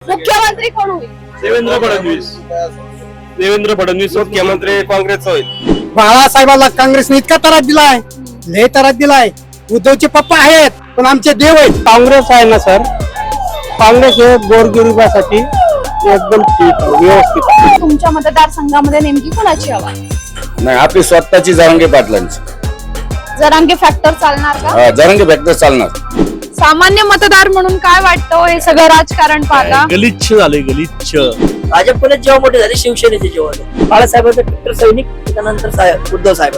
मुख्यमंत्री कोण होईल? देवेंद्र फडणवीस मुख्यमंत्री काँग्रेस होईल. बाळासाहेबाला काँग्रेसने इतका त्रास दिलाय, लय त्रास दिलाय. उद्धवचे पप्पा आहेत पण आमचे देव आहेत. काँग्रेस आहे ना सर, काँग्रेस हे गोरगरिबासाठी एकदम ठीक आहे, व्यवस्थित आहे. तुमच्या मतदारसंघामध्ये नेमकी कोणाची हवा? नाही, आपली स्वतःची जरांगे पाटलांची. जरांगे फॅक्टर चालणार का? जरांगे फॅक्टर चालणार. सामान्य मतदार म्हणून काय वाटतं हे सगळं राजकारण पाहता? गलिच्छ झाले, गलिच्छ. भाजपने जेव्हा मोठे झाले, शिवसेनेचे जेव्हा झाले. बाळासाहेबांचा ट्विटर सैनिक, त्यानंतर उद्धव साहेब.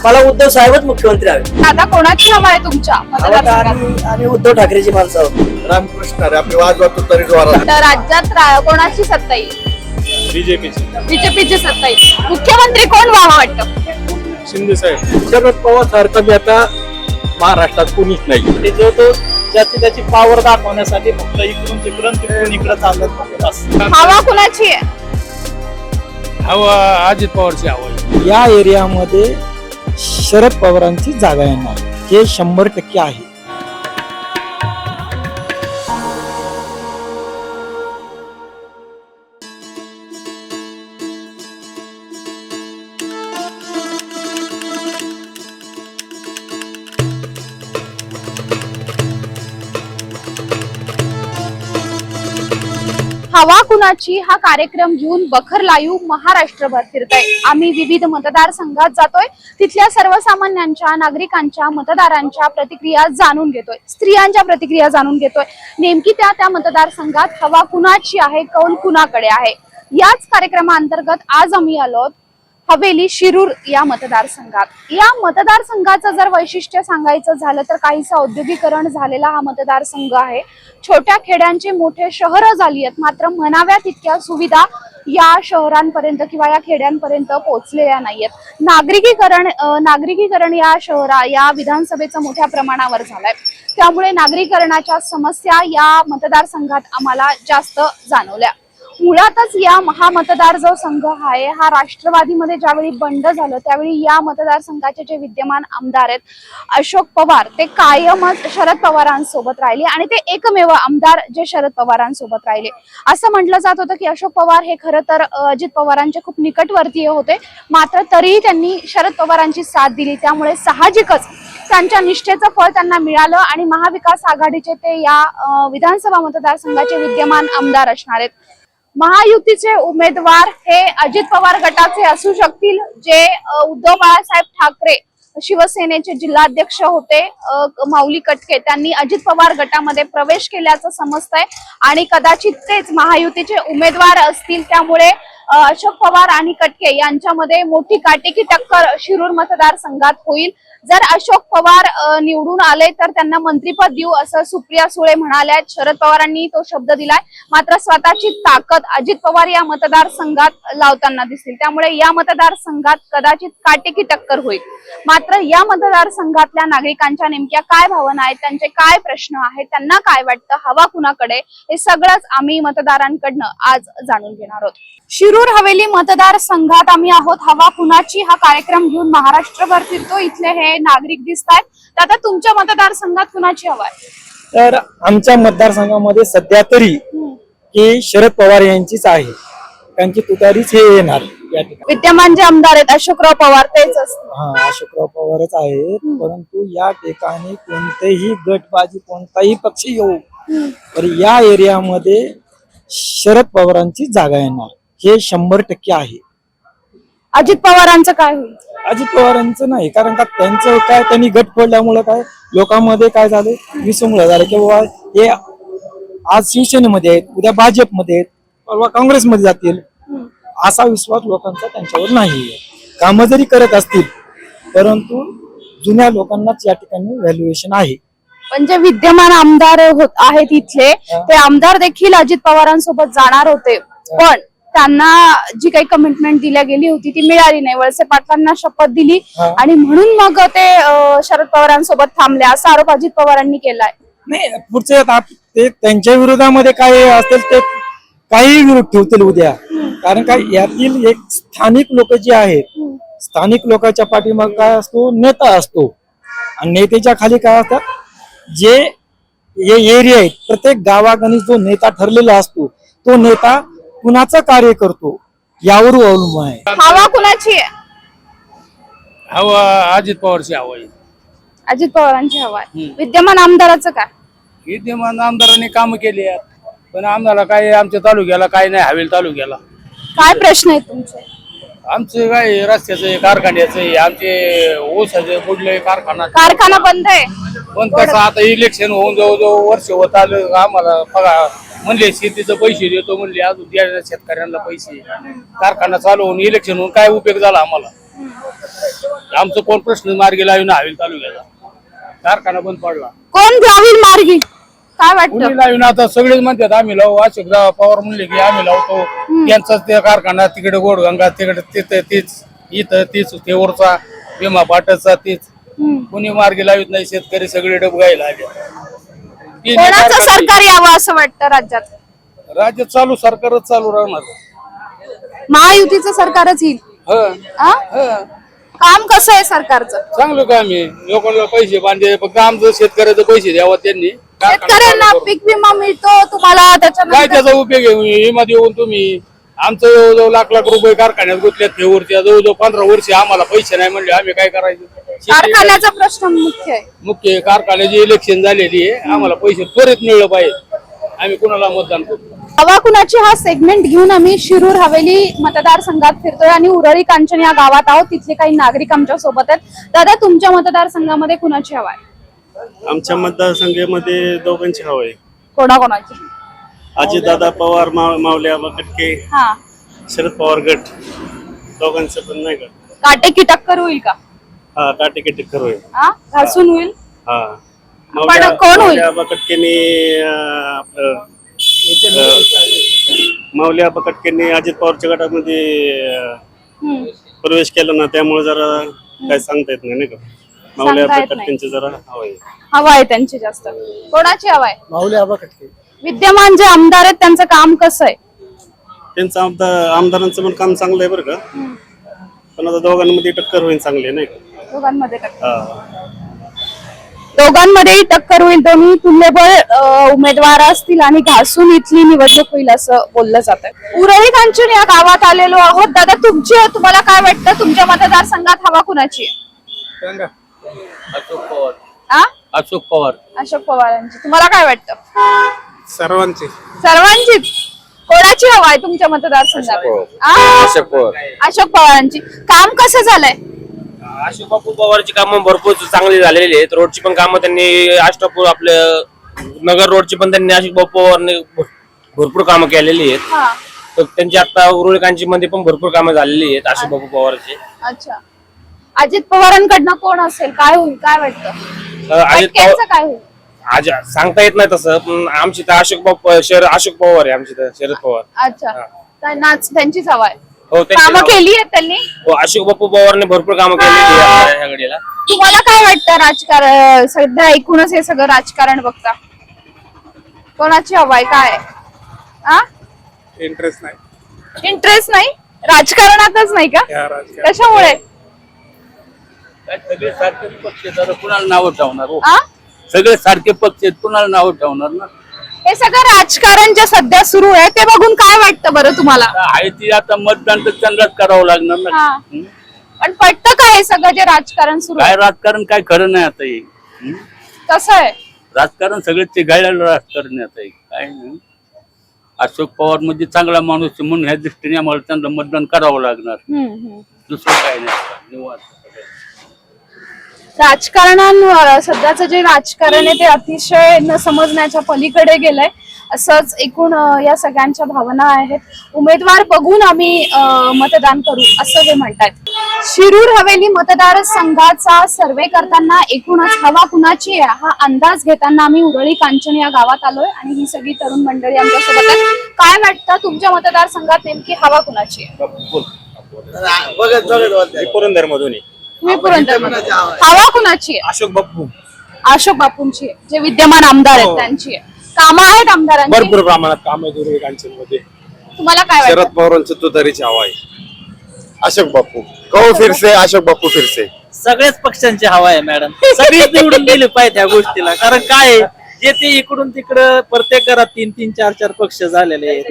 मला उद्धव साहेबच मुख्यमंत्री हवे. आता कोणाची हवा आहे तुमच्या मतदारसंघात? आणि उद्धव ठाकरेची माणसं आहोत. रामकृष्ण आपली वाजवतो तरी जोरात. तर राज्यात कोणाची सत्ता येईल? बीजेपीची सत्ता येईल. मुख्यमंत्री कोण व्हावं वाटतं? शिंदे साहेब. शरद पवार सारखं आता महाराष्ट्रात कोणीच नाही. ते जो तो ज्याची त्याची पावर दाखवण्यासाठी फक्त इकडून तिकडून इकडं चालत. हवा कुणाची आहे? हवा अजित पवारची हवा आहे. या एरियामध्ये शरद पवारांची जागा येणार हे 100% आहे. हवा कुणाची हा कार्यक्रम घेऊन बखर लाईव्ह महाराष्ट्रभर फिरतोय. आम्ही विविध मतदारसंघात जातोय, तिथल्या सर्वसामान्यांच्या, नागरिकांच्या, मतदारांच्या प्रतिक्रिया जाणून घेतोय, स्त्रियांच्या प्रतिक्रिया जाणून घेतोय. नेमकी त्या मतदारसंघात हवा कुणाची आहे, कौल कुणाकडे आहे, याच कार्यक्रमाअंतर्गत आज आम्ही आलो हवेली शिरूर या मतदारसंघात. या मतदारसंघाचं जर वैशिष्ट्य सांगायचं झालं तर काहीसं औद्योगिकरण झालेला हा मतदारसंघ आहे. छोट्या खेड्यांची मोठे शहरं झाली आहेत, मात्र म्हणाव्या तितक्या सुविधा या शहरांपर्यंत किंवा या खेड्यांपर्यंत पोहोचलेल्या नाहीयेत. नागरिकीकरण या विधानसभेचं मोठ्या प्रमाणावर झालंय. त्यामुळे नागरीकरणाच्या समस्या या मतदारसंघात आम्हाला जास्त जाणवल्या. मुळातच या महामतदार जो संघ आहे हा राष्ट्रवादीमध्ये ज्यावेळी बंड झालं त्यावेळी या मतदारसंघाचे जे विद्यमान आमदार आहेत अशोक पवार, ते कायमच शरद पवारांसोबत राहिले आणि ते एकमेव आमदार जे शरद पवारांसोबत राहिले. असं म्हटलं जात होतं की अशोक पवार हे खरं तर अजित पवारांचे खूप निकटवर्तीय होते, मात्र तरीही त्यांनी शरद पवारांची साथ दिली. त्यामुळे साहजिकच त्यांच्या निष्ठेचं फळ त्यांना मिळालं आणि महाविकास आघाडीचे ते या विधानसभा मतदारसंघाचे विद्यमान आमदार असणार आहेत. महायुतीचे उमेदवार हे अजित पवार गटाचे असू शकतील, जे उद्धव बाळासाहेब ठाकरे शिवसेनेचे जिल्हाध्यक्ष होते माऊली कटके, त्यांनी अजित पवार गटामध्ये प्रवेश केल्याचं समजतंय आणि कदाचित तेच महायुतीचे उमेदवार असतील. त्यामुळे अशोक पवार आणि कटके यांच्यामध्ये मोठी काटेकी टक्कर शिरूर मतदारसंघात होईल. जर अशोक पवार निवडून आले तर त्यांना मंत्रिपद देऊ असं सुप्रिया सुळे म्हणाल्या. शरद पवारांनी तो शब्द दिलाय, मात्र स्वतःची ताकद अजित पवार या मतदारसंघात लावताना दिसतील. त्यामुळे या मतदारसंघात कदाचित काटेकी टक्कर होईल. मात्र या मतदारसंघातल्या नागरिकांच्या नेमक्या काय भावना आहेत, त्यांचे काय प्रश्न आहेत, त्यांना काय वाटतं, हवा कुणाकडे, हे सगळंच आम्ही मतदारांकडनं आज जाणून घेणार आहोत. शिरूर हवेली मतदारसंघात आम्ही आहोत. हवा कुणाची हा कार्यक्रम घेऊन महाराष्ट्रभर फिरतो. इथले हे नागरिक दिसत आहेत. तर आता तुमच्या मतदारसंघात कुणाची हवा आहे? तर आमच्या मतदारसंघामध्ये सध्या तरी की शरद पवार यांचीच आहे. त्यांची तुतारीच हे येणार या ठिकाणी. विद्यमान जे आमदार आहेत अशोकराव पवार तेच असतात. अशोकराव पवारच आहेत, परंतु या ठिकाणी कोणतेही गटबाजी, कोणताही पक्ष येऊ तर या एरियामध्ये शरद पवारांची जागा येणार हे 100% आहे. अजित पवारांचं काय होईल? अजित पवारांचं नाही, कारण का त्यांचं काय, त्यांनी गट फोडल्यामुळे काय लोकांमध्ये काय झालं, विसंगळ झालं की बाबा हे आज शिवसेनेमध्ये आहेत, उद्या भाजपमध्ये आहेत, परवा काँग्रेसमध्ये जातील, असा विश्वास लोकांचा त्यांच्यावर नाही. कामं जरी करत असतील परंतु जुन्या लोकांनाच या ठिकाणी व्हॅल्युएशन आहे. पण जे विद्यमान आमदार आहेत इथले, ते आमदार देखील अजित पवारांसोबत जाणार होते, पण त्यांना जी काही कमिटमेंट दिल्या गेली होती ती मिळाली नाही. वळसे पाटलांना शपथ दिली आणि म्हणून मग ते शरद पवारांसोबत थांबले, असा आरोप अजित पवारांनी केलाय. नाही, पुढचे ते त्यांच्या विरोधामध्ये काय असेल ते काही विरोध ठेवतील उद्या, कारण काय यातील एक स्थानिक लोक जे आहेत, स्थानिक लोकांच्या पाठीमाग काय असतो, नेता असतो आणि नेत्याच्या खाली काय असतात जे एरिया आहेत, प्रत्येक गावागणित जो नेता ठरलेला असतो तो नेता कुणाचं कार्य करतो यावर अवलंबून आहे. हवा कुणाची आहे? हवा अजित पवारची हवा आहे. अजित पवारांची हवा आहे. विद्यमान आमदाराचं काय? विद्यमान आमदारांनी काम केली आहेत, पण आम्हाला काय आमच्या तालुक्याला काय नाही. हवेली तालुक्याला काय प्रश्न आहेत तुमचे? आमचं काय रस्त्याचं कारखान्याचं आमचे ऊसाचे बुडले कारखाना बंद आहे. पण कसं आता इलेक्शन होऊन जवळजवळ वर्ष होत आलं. आम्हाला बघा म्हणले शेतीचं पैसे देतो म्हणले, अजून द्या शेतकऱ्यांना पैसे. कारखाना चालू होऊन इलेक्शन होऊन काय उपयोग झाला आम्हाला? आमचं कोण प्रश्न मार्गी लावून हवेली तालुक्याला कारखाना बंद पडला. कोण लावील मार्गी? काय वाटतं? कुणी लावून आता सगळेच म्हणतात आम्ही लावू. अशोक पवार म्हणले की आम्ही लावतो. त्यांचाच ते कारखाना तिकडे गोडगंगा तिकडे तिथं तीच इथं तीच ते वरचा भीमा पाटचा तीच. कुणी मार्गी लावित नाही. शेतकरी सगळे डबगायला आले. कोणाचं सरकार यावं असं वाटतं राज्यात? राज्य चालू सरकारच चालू राहणार. महायुतीचं सरकारच येईल. आ? काम कसं आहे सरकारचं? चांगलं काम आहे. लोकांना पैसे बांधले, फक्त आमचं शेतकऱ्याचे पैसे द्यावा त्यांनी. शेतकऱ्यांना पीक विमा मिळतो तुम्हाला, काय त्याच्यानंतर त्याचा उपयोग आहे? विमा देऊन तुम्ही आमचं जवळजवळ लाख रुपये कारखान्यात गुंतल्यात फेवरच्या. जवळजवळ 15 वर्ष आम्हाला पैसे नाही म्हणले आम्ही काय करायचं? कारखान्याचा प्रश्न मुख्य आहे. मुख्य कारखान्याची इलेक्शन झालेली आहे. आम्हाला पैसे त्वरित मिळलं पाहिजे. आम्ही कुणाला मतदान करतो? हवा कुणाची हा सेगमेंट घेऊन आम्ही शिरूर हवेली मतदारसंघात फिरतोय आणि उरळी कांचन या गावात आहोत. तिथले काही नागरिक आमच्या सोबत आहेत. दादा, तुमच्या मतदारसंघामध्ये कुणाची हवा आहे? आमच्या मतदारसंघामध्ये दोघांची हवा आहे. कोणाकोणाची? अजितदादा पवार, मावल्या कटके, हा, शरद पवार गट, दोघांचं पण नाही का? काटेकी टक्कर होईल का? हा, टाटेके टिक्कर होईल. हा, घासून होईल. हा, पण कोण होईल? मावल्या कटकेने अजित पवारच्या गटामध्ये प्रवेश केला ना, त्यामुळे जरा काय सांगता येत नाही का? मावल्या सांगता येत नाही. कटकेंची जरा हवा आहे. हवा आहे त्यांची जास्त. कोणाची हवा आहे? माऊली आबा कटके. विद्यमान जे आमदार आहेत त्यांचं काम कसं आहे? त्यांचं आमदारांचं पण काम चांगलं आहे बरं का, पण आता दोघांमध्ये टक्कर होईल चांगली नाही का? दोघांमध्ये टक्कर. हा. दोघांमध्येही टक्कर होईल. दोन्ही तुल्यबळ उमेदवार असतील आणि घासून इथली निवडणूक होईल असं बोललं जातं. उरळी कांचन या गावात आलेलो आहोत. दादा, तुम्हाला काय वाटतं? तुमच्या मतदारसंघात हवा कुणाची आहे? अशोक पवार. आ? अशोक पवार. अशोक पवारांची. तुम्हाला काय वाटतं? सर्वांची. सर्वांचीच. कोणाची हवा आहे तुमच्या मतदारसंघात? आ? अशोक पवार. अशोक पवारांची. काम कसं झालंय? अशोक बापू पवारची कामं भरपूर चांगली झालेली आहेत. रोडची पण कामं त्यांनी अष्टपूर आपल्या नगर रोडची पण त्यांनी अशोक बापू पवारने भरपूर कामं केलेली आहेत. हा, तर त्यांची आता उरुळी कांची मध्ये पण भरपूर कामं झालेली आहेत अशोक बापू पवारची. अच्छा. अजित पवारांकडनं कोण असेल? काय होईल? काय वाटतं? अजित फटक्यांचं काय होईल? आज सांगता येत नाही तसं, पण आमची तर अशोक पवार आहे आमची तर शरद पवार. अच्छा. त्यांनाच त्यांचीच हवा आहे. हो, कामं केली आहेत त्यांनी. हो, अशोक बापू पवारने भरपूर कामं केलेली आहेत ह्या घडीला. तुम्हाला काय वाटतं राजकारण सध्या एकूणच हे सगळं राजकारण बघता कोणाची हवा आहे? काय आ? इंटरेस्ट नाही. इंटरेस्ट नाही राजकारणातच नाही का? कशामुळे? सगळे सारखे पक्ष आहेत, कुणाला नाव ठेवणार? आ? सगळे सारखे पक्ष आहेत, कुणाला नाव ठेवणार ना? हे सगळं राजकारण जे सध्या सुरू आहे ते बघून काय वाटतं बरं तुम्हाला? आहे ती आता मतदान तर त्यांनाच करावं लागणार ना. हा. पण पटतं का हे सगळं जे राजकारण सुरू काय आहे? राजकारण काय खरं नाही आता हे. कसं आहे? राजकारण सगळे ते गायला राजकारण आहे आता हे. काय नाही. अशोक पवार म्हणजे चांगला माणूस आहे म्हणून ह्या दृष्टीने आम्हाला त्यांना मतदान करावं लागणार. दुसरं काय नाही. निवांत. राजकारणांवर सध्याचं जे राजकारण आहे ते अतिशय न समजण्याच्या पलीकडे गेलंय असंच एकूण या सगळ्यांच्या भावना आहेत. उमेदवार बघून आम्ही मतदान करू असं ते म्हणतात. शिरूर हवेली मतदारसंघाचा सर्वे करताना एकूणच हवा कुणाची आहे हा अंदाज घेताना आम्ही उरळी कांचन या गावात आलोय आणि ही सगळी तरुण मंडळी आमच्यासोबत आहे. काय वाटतं तुमच्या मतदारसंघात नेमकी हवा कुणाची आहे? पुरंदर मधून तुम्ही पुरंदरमध्ये. हवा कुणाची आहे? अशोक बापू. अशोक बापूंची आहे. जे विद्यमान आमदार आहेत त्यांची आहे. कामं आहेत आमदारांची? भरपूर प्रमाणात काम आहे उरुळी कांचन मध्ये. तुम्हाला काय वाटतं? शरद पवारांचं तुतारीची हवा आहे. अशोक बापू कहो फिरसे, अशोक बापू फिरसे. सगळ्याच पक्षांची हवा आहे मॅडम. सगळीच निवडून गेली पाहिजे त्या गोष्टीला. कारण काय आहे, जे ते इकडून तिकडं प्रत्येक घरात 3-3, 4-4 पक्ष झालेले आहेत.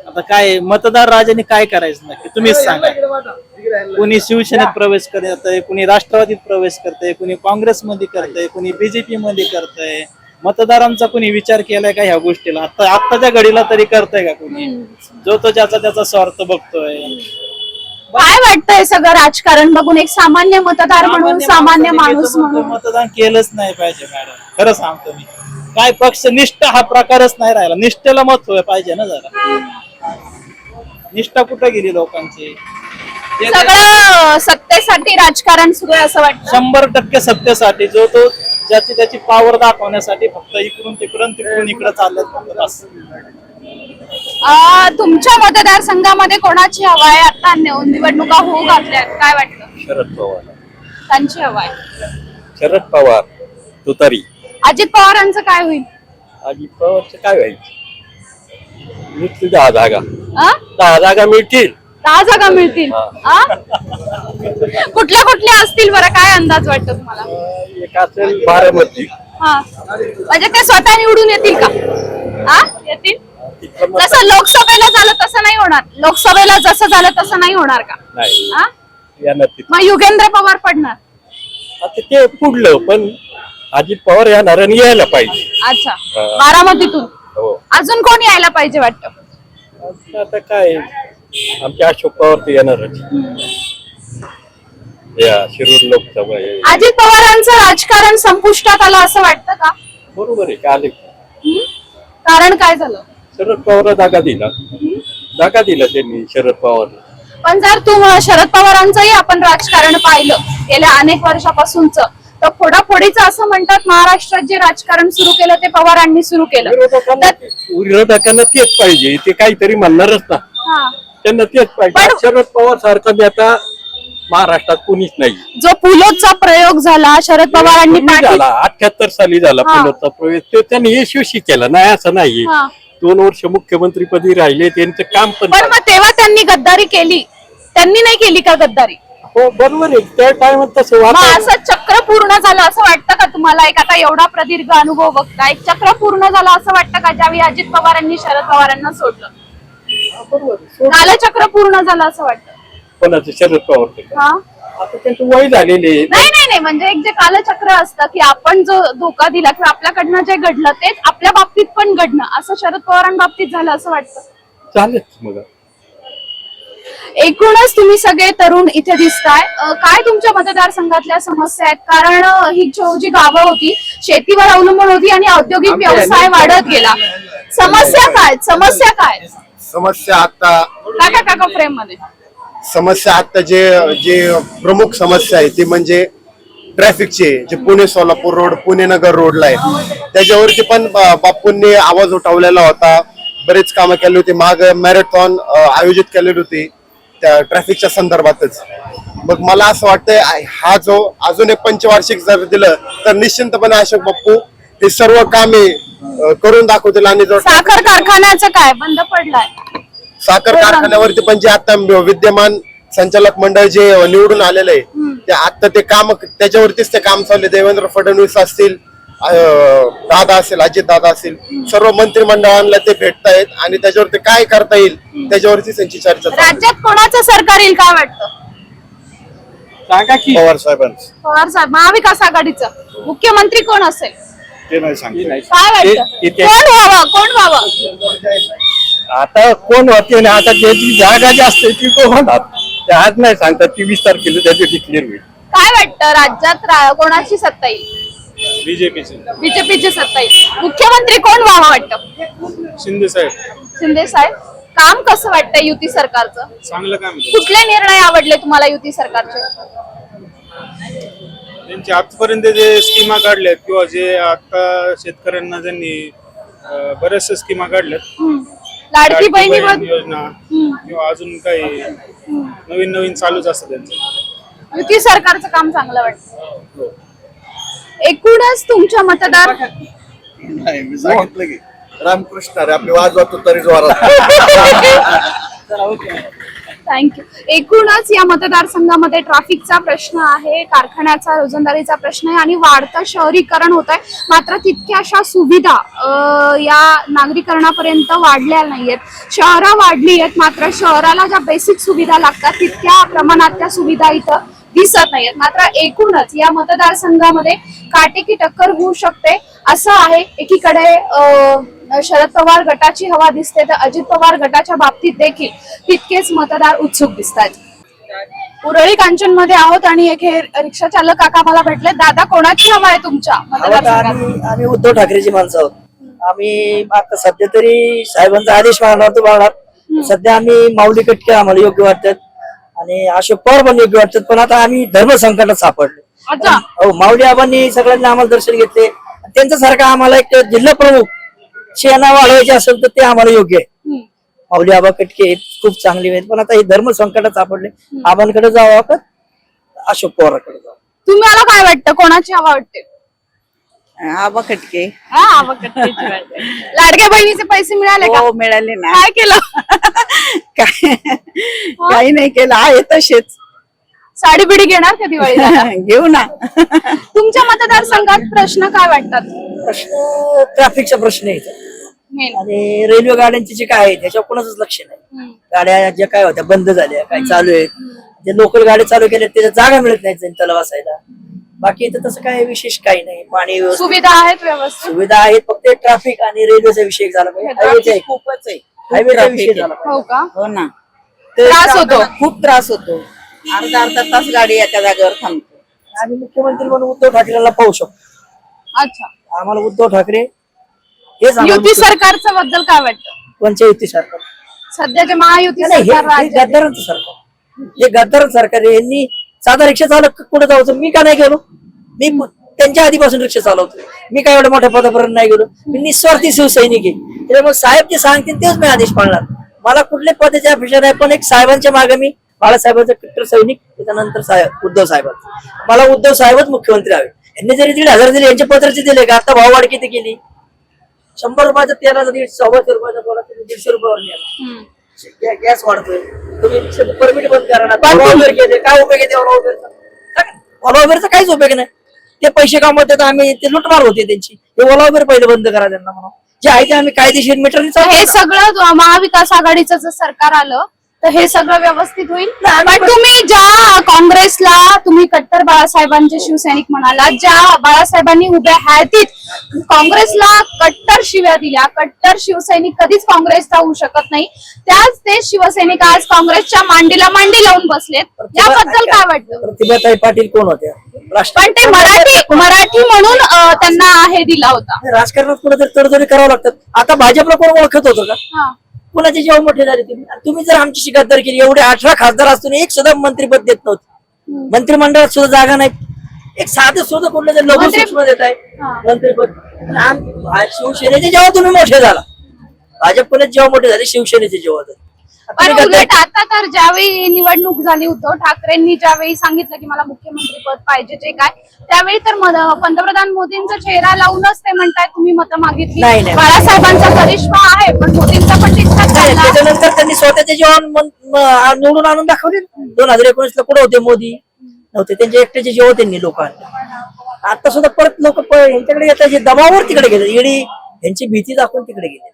आता काय मतदार राजाने काय करायचं नक्की तुम्हीच सांगा. कुणी शिवसेनेत प्रवेश करतंय, कुणी राष्ट्रवादीत प्रवेश करतंय, कुणी काँग्रेसमध्ये करतंय, कुणी बीजेपी मध्ये करतंय. मतदारांचा कुणी विचार केलाय का ह्या गोष्टीला? आत्ताच्या घडीला तरी करतंय का कुणी? जो तो ज्याचा त्याचा स्वार्थ बघतोय. काय वाटतंय सगळं राजकारण बघून एक सामान्य मतदार म्हणून, सामान्य माणूस म्हणून? मतदान केलंच नाही पाहिजे मॅडम, खरं सांगतो मी. काय पक्षनिष्ठ हा प्रकारच नाही राहिला. निष्ठेला महत्व पाहिजे ना जरा. निष्ठा कुठे गेली लोकांची? सगळं सत्तेसाठी राजकारण सुरू आहे असं वाटतं. 100% सत्तेसाठी जो तो ज्याची त्याची पावर दाखवण्यासाठी फक्त इकडून तिकडून इकडे चाललेत फक्त बस. तुमच्या मतदारसंघामध्ये कोणाची हवा आहे? आता निवडणुका होऊ घातल्यात, काय वाटतं? शरद पवार. त्यांची हवा आहे. शरद पवार तुतारी. अजित पवारांचं काय होईल? अजित पवारचं काय व्हायचं? मिळतील 10 जागा. आ? 10 जागा मिळतील. 10 जागा मिळतील. कुठल्या कुठल्या असतील बरं, काय अंदाज वाटतो तुम्हाला? एक असेल बारामती. हा, म्हणजे ते स्वतः निवडून येतील का? येतील. जसं लोकसभेला झालं तसं नाही होणार. लोकसभेला जसं झालं तसं नाही होणार का? नाही हा? यांना तिथं. मग युगेंद्र पवार पडणार. आता ते पुढलं पण अजित पवार येणार आणि यायला पाहिजे. अच्छा, बारामतीतून हो. अजून कोण यायला पाहिजे वाटतं? आता काय आमचे अशोक पवार ते येणारच. या शिरूर लोकसभा आहे. अजित पवारांचं राजकारण संपुष्टात आलं असं वाटतं का? बरोबर आहे का? आले कारण काय झालं? शरद पवार जागा दिला त्यांनी शरद पवार. पण जर शरद पवारांचंही आपण राजकारण पाहिलं गेल्या अनेक वर्षापासूनच, तर फोडाफोडीचं असं म्हणतात महाराष्ट्रात जे राजकारण सुरू केलं ते पवारांनी सुरू केलं. विरोधकांना तेच पाहिजे, ते काहीतरी म्हणणारच ना. हा. त्यांना तेच पाहिजे. शरद पवार सारखा नेता महाराष्ट्रात कोणीच नाही. जो पुलोदचा प्रयोग झाला शरद पवारांनी झाला 78 साली झाला पुलोदचा प्रयोग. तो त्यांनी यशस्वी केला नाही असं नाही. 2 वर्ष मुख्यमंत्रीपदी राहिले, त्यांचं काम पण. मग तेव्हा त्यांनी गद्दारी केली, त्यांनी नाही केली का गद्दारी? हो बरोबर आहे. त्या टाइमात तसं मग असं चक्र पूर्ण झालं असं वाटतं का तुम्हाला? एक आता एवढा प्रदीर्घ अनुभव बघता, एक चक्र पूर्ण झालं असं वाटतं का ज्यावेळी अजित पवारांनी शरद पवारांना सोडलं? कालचक्र पूर्ण झालं असं वाटतं. कोणाचं? शरद पवार. हा, आता त्यांचं वय झालेले. नाही म्हणजे एक जे कालचक्र असतं की आपण जो धोका दिला किंवा आपल्याकडनं जे घडलं तेच आपल्या बाबतीत पण घडणं, असं शरद पवारांबाबतीत झालं असं वाटतं. चालेल मग. एकूणच तुम्ही सगळे तरुण इथे दिसताय. काय तुमच्या मतदारसंघातल्या समस्या आहेत? कारण ही जी गावं होती शेतीवर अवलंबून होती आणि औद्योगिक व्यवसाय वाढत गेला. समस्या काय? समस्या आता काका फ्रेम मध्ये समस्या आता जे प्रमुख समस्या आहे ती म्हणजे ट्रॅफिकची, जे पुणे सोलापूर रोड, पुणे नगर रोडला आहे. त्याच्यावरती पण बापूंनी आवाज उठवलेला होता. बरेच कामं केली होती. माग मॅरेथॉन आयोजित केलेली होती त्या ट्रॅफिकच्या संदर्भातच. मग मला असं वाटतंय हा जो अजून एक पंचवार्षिक जर दिलं तर निश्चितपणे अशोक बापू हे सर्व कामे करून दाखवतील. आणि जो साखर कारखान्याचं काय बंद पडलाय? साखर कारखान्यावरती पण जे आता विद्यमान संचालक मंडळ जे निवडून आलेलं आहे ते आता ते काम त्याच्यावरतीच ते काम चालले. देवेंद्र फडणवीस असतील, दादा असेल, अजित दादा असेल, सर्व मंत्रिमंडळांना ते भेटतायत आणि त्याच्यावरती काय करता येईल त्याच्यावरती त्यांची चर्चा. राज्यात कोणाचं सरकार येईल काय वाटतं? सांगा की. पवार साहेबांचं. पवार साहेब, महाविकास आघाडीचं मुख्यमंत्री कोण असेल? ते नाही सांगते. काय वाटतं? कोण व्हावं? आता कोण होते ना, आता त्याची जागा जास्त आहे ती कोण होणार ते आज नाही सांगतात. ती 20 तारखेला त्याची डिक्लेअर होईल. काय वाटतं राज्यात कोणाची सत्ता येईल? बीजेपीची सत्ता येईल. मुख्यमंत्री कोण व्हावं वाटतं? शिंदे साहेब. शिंदे साहेब. काम कसं वाटतं युती सरकारचं? चांगलं काम. कुठले निर्णय आवडले तुम्हाला युती सरकारचे? त्यांचे आजपर्यंत जे स्कीमा काढल्यात किंवा जे आता शेतकऱ्यांना त्यांनी बऱ्याचशा स्कीमा काढल्यात, लाडकी बहिणी योजना किंवा अजून काही नवीन चालूच असतं त्यांचं. युती सरकारचं काम चांगलं वाटतं. एकूणच तुमच्या मतदार मी सांगितलं की रामकृष्ण आपली वाजवा तू तरी जोरात. थँक्यू. एकूणच या मतदारसंघामध्ये ट्रॅफिकचा प्रश्न आहे, कारखान्याचा रोजंदारीचा प्रश्न आहे आणि वाढतं शहरीकरण होत आहे. मात्र तितक्याशा सुविधा या नागरिकांपर्यंत वाढल्या नाहीयेत. शहरं वाढली आहेत, मात्र शहराला ज्या बेसिक सुविधा लागतात तितक्या प्रमाणात त्या सुविधा इथं दिसत नाहीयेत. मात्र एकूणच या मतदारसंघामध्ये काटेकी टक्कर होऊ शकते असं आहे. एकीकडे शरद पवार गटाची हवा दिसते, तर अजित पवार गटाच्या बाबतीत देखील तितकेच मतदार उत्सुक दिसतात. उरळी कांचन मध्ये आहोत आणि एक हे रिक्षा चालक काका मला भेटले. दादा, कोणाची हवा आहे तुमच्या मतदारसंघात? आम्ही उद्धव ठाकरेची माणसं आहोत. आम्ही आता सध्या तरी साहेबांचा आदेश मानणार तो पाळणार. सध्या आम्ही माऊली कटके आम्हाला योग्य वाटतात आणि अशोक पवार पण योग्य वाटतात. पण आता आम्ही धर्म संकटात सापडलो. अच्छा. हो, माऊली आबांनी सगळ्यांनी आम्हाला दर्शन घेतले. त्यांच्यासारखा आम्हाला एक जिल्हा प्रमुख सेना वाढवायचे असेल तर ते आम्हाला योग्य आहे. माऊली आबा कटके खूप चांगले आहेत, पण आता हे धर्म संकटात सापडले. आबांकडे जावं आपण, अशोक पवाराकडे जावं. तुम्हाला काय वाटतं, कोणाची हवा वाटते? आबा कटके. आबा कटकेची वाटते. लाडक्या बहिणीचे पैसे मिळाले का? हो, मिळाले ना. काय केलं? काही नाही केलं, आहे तसेच. साडी बिडी घेणार का दिवाळीला? घेऊ ना. तुमच्या मतदारसंघात प्रश्न काय वाटतात? प्रश्न ट्रॅफिकचा प्रश्न आहे इथं. मेन. आणि रेल्वे गाड्यांचे जे काय आहे त्याच्यावर कोणाचंच लक्ष नाही. गाड्या ज्या काय होत्या बंद झाल्या, काय चालू आहेत, जे लोकल गाड्या चालू केल्या त्याच्या जागा मिळत नाही जनतेला बसायला. बाकी इथं तसं काय विशेष काही नाही. पाणी व्यवस्थित, सुविधा आहेत व्यवस्थित? सुविधा आहेत, फक्त ट्रॅफिक आणि रेल्वेचा विषय झाला पाहिजे. हायवेचा खूपच आहे. हायवेचा विषय झाला हो का? हो ना. त्रास होतो. खूप त्रास होतो. अर्धा तास गाडी एका जागेवर थांबते. आम्ही मुख्यमंत्री म्हणून उद्धव ठाकरेला पाहू शकतो. अच्छा. आम्हाला उद्धव ठाकरे हेच युती सरकारच्या बद्दल काय वाटतं? कोणत्या युती सरकार? सध्याचे महायुती नाही, सरकार हे राज्यात. गद्दारांचं सरकार, हे गद्दारांचं सरकार आहे. यांनी साधा रिक्षा चालक कुठे जायचं, मी का नाही गेलो? मी त्यांच्या आधीपासून रिक्षा चालवतो. मी काय एवढ्या मोठ्या पदापर्यंत नाही गेलो. मी निस्वार्थी शिवसैनिक आहे. त्यामुळे साहेब जे सांगतील तेच मी आदेश पाळणार. मला कुठल्या पदाची अपेक्षा नाही, पण एक साहेबांच्या मागे मी बाळासाहेबांचा कट्टर सैनिक, त्याच्यानंतर साहेब उद्धव साहेबांचा. मला उद्धव साहेबच मुख्यमंत्री हवे. यांनी जरी 1,500 दिले, यांच्या पत्राचे दिले का? आता भाववाढ किती केली? 100 रुपयाचा तेलाचा 150 रुपयाचा बोला, तुम्ही 150 रुपयावर नेला. गॅस वाढतोय, तुम्ही परमिट बंद करा ना. केले काय उपयोग आहे? ओला उबेरचा काहीच उपयोग नाही. ते पैसे कमवतात, आम्ही ते लुटमार होते त्यांची. हे ओला उबेर पहिले बंद करा त्यांना म्हणून. जे आहे ते आम्ही कायदेशीर मीटरने हे सगळं महाविकास आघाडीचं जर सरकार आलं तर हे सगळं व्यवस्थित होईल. पण तुम्ही ज्या काँग्रेसला तुम्ही कट्टर बाळासाहेबांचे शिवसैनिक म्हणाला, ज्या बाळासाहेबांनी उभ्या हयातीत काँग्रेसला कट्टर शिव्या दिल्या, कट्टर शिवसैनिक कधीच काँग्रेसचा होऊ शकत नाही, त्याच ते शिवसैनिक आज काँग्रेसच्या मांडीला मांडी लावून बसलेत. याबद्दल काय वाटतं? प्रतिभाताई पाटील कोण होत्या? पण ते मराठी म्हणून त्यांना हे दिला होता. राजकारणात कुठेतरी तडजोडी करावं लागतात. आता भाजपला कोण ओळखत होतं का? हा. कुणाचे जेव्हा मोठे झाले तुम्ही जर आमची गद्दार केली, एवढे 18 खासदार असतो एक सुद्धा मंत्रीपद देत नव्हते. मंत्रिमंडळात सुद्धा जागा नाही. एक साधं सुद्धा कुठलं जर लघु सूक्ष्म देत आहे मंत्रीपद. शिवसेनेचे जेव्हा तुम्ही मोठे झाला, भाजपने जेव्हा मोठे झाले, शिवसेनेचे जेव्हा झाले. पण उलट आता तर ज्यावेळी निवडणूक झाली, उद्धव ठाकरेंनी ज्यावेळी सांगितलं की मला मुख्यमंत्री पद पाहिजे ते काय, त्यावेळी तर पंतप्रधान मोदींचा चेहरा लावूनच ते म्हणतात तुम्ही मतं मागितली. बाळासाहेबांचा करिश्मा आहे, पण मोदींचा पण तितकाच चालला. त्याच्यानंतर त्यांनी स्वतःचे जेव्हा निवडून आणून दाखवले. 2019 ला कुठे होते मोदी? नव्हते. त्यांचे एकट्याचे जेव्हा त्यांनी लोक आणले. आता सुद्धा परत लोक यांच्याकडे येतात, दबावावर तिकडे गेले. ईडी यांची भीती दाखवून तिकडे गेले.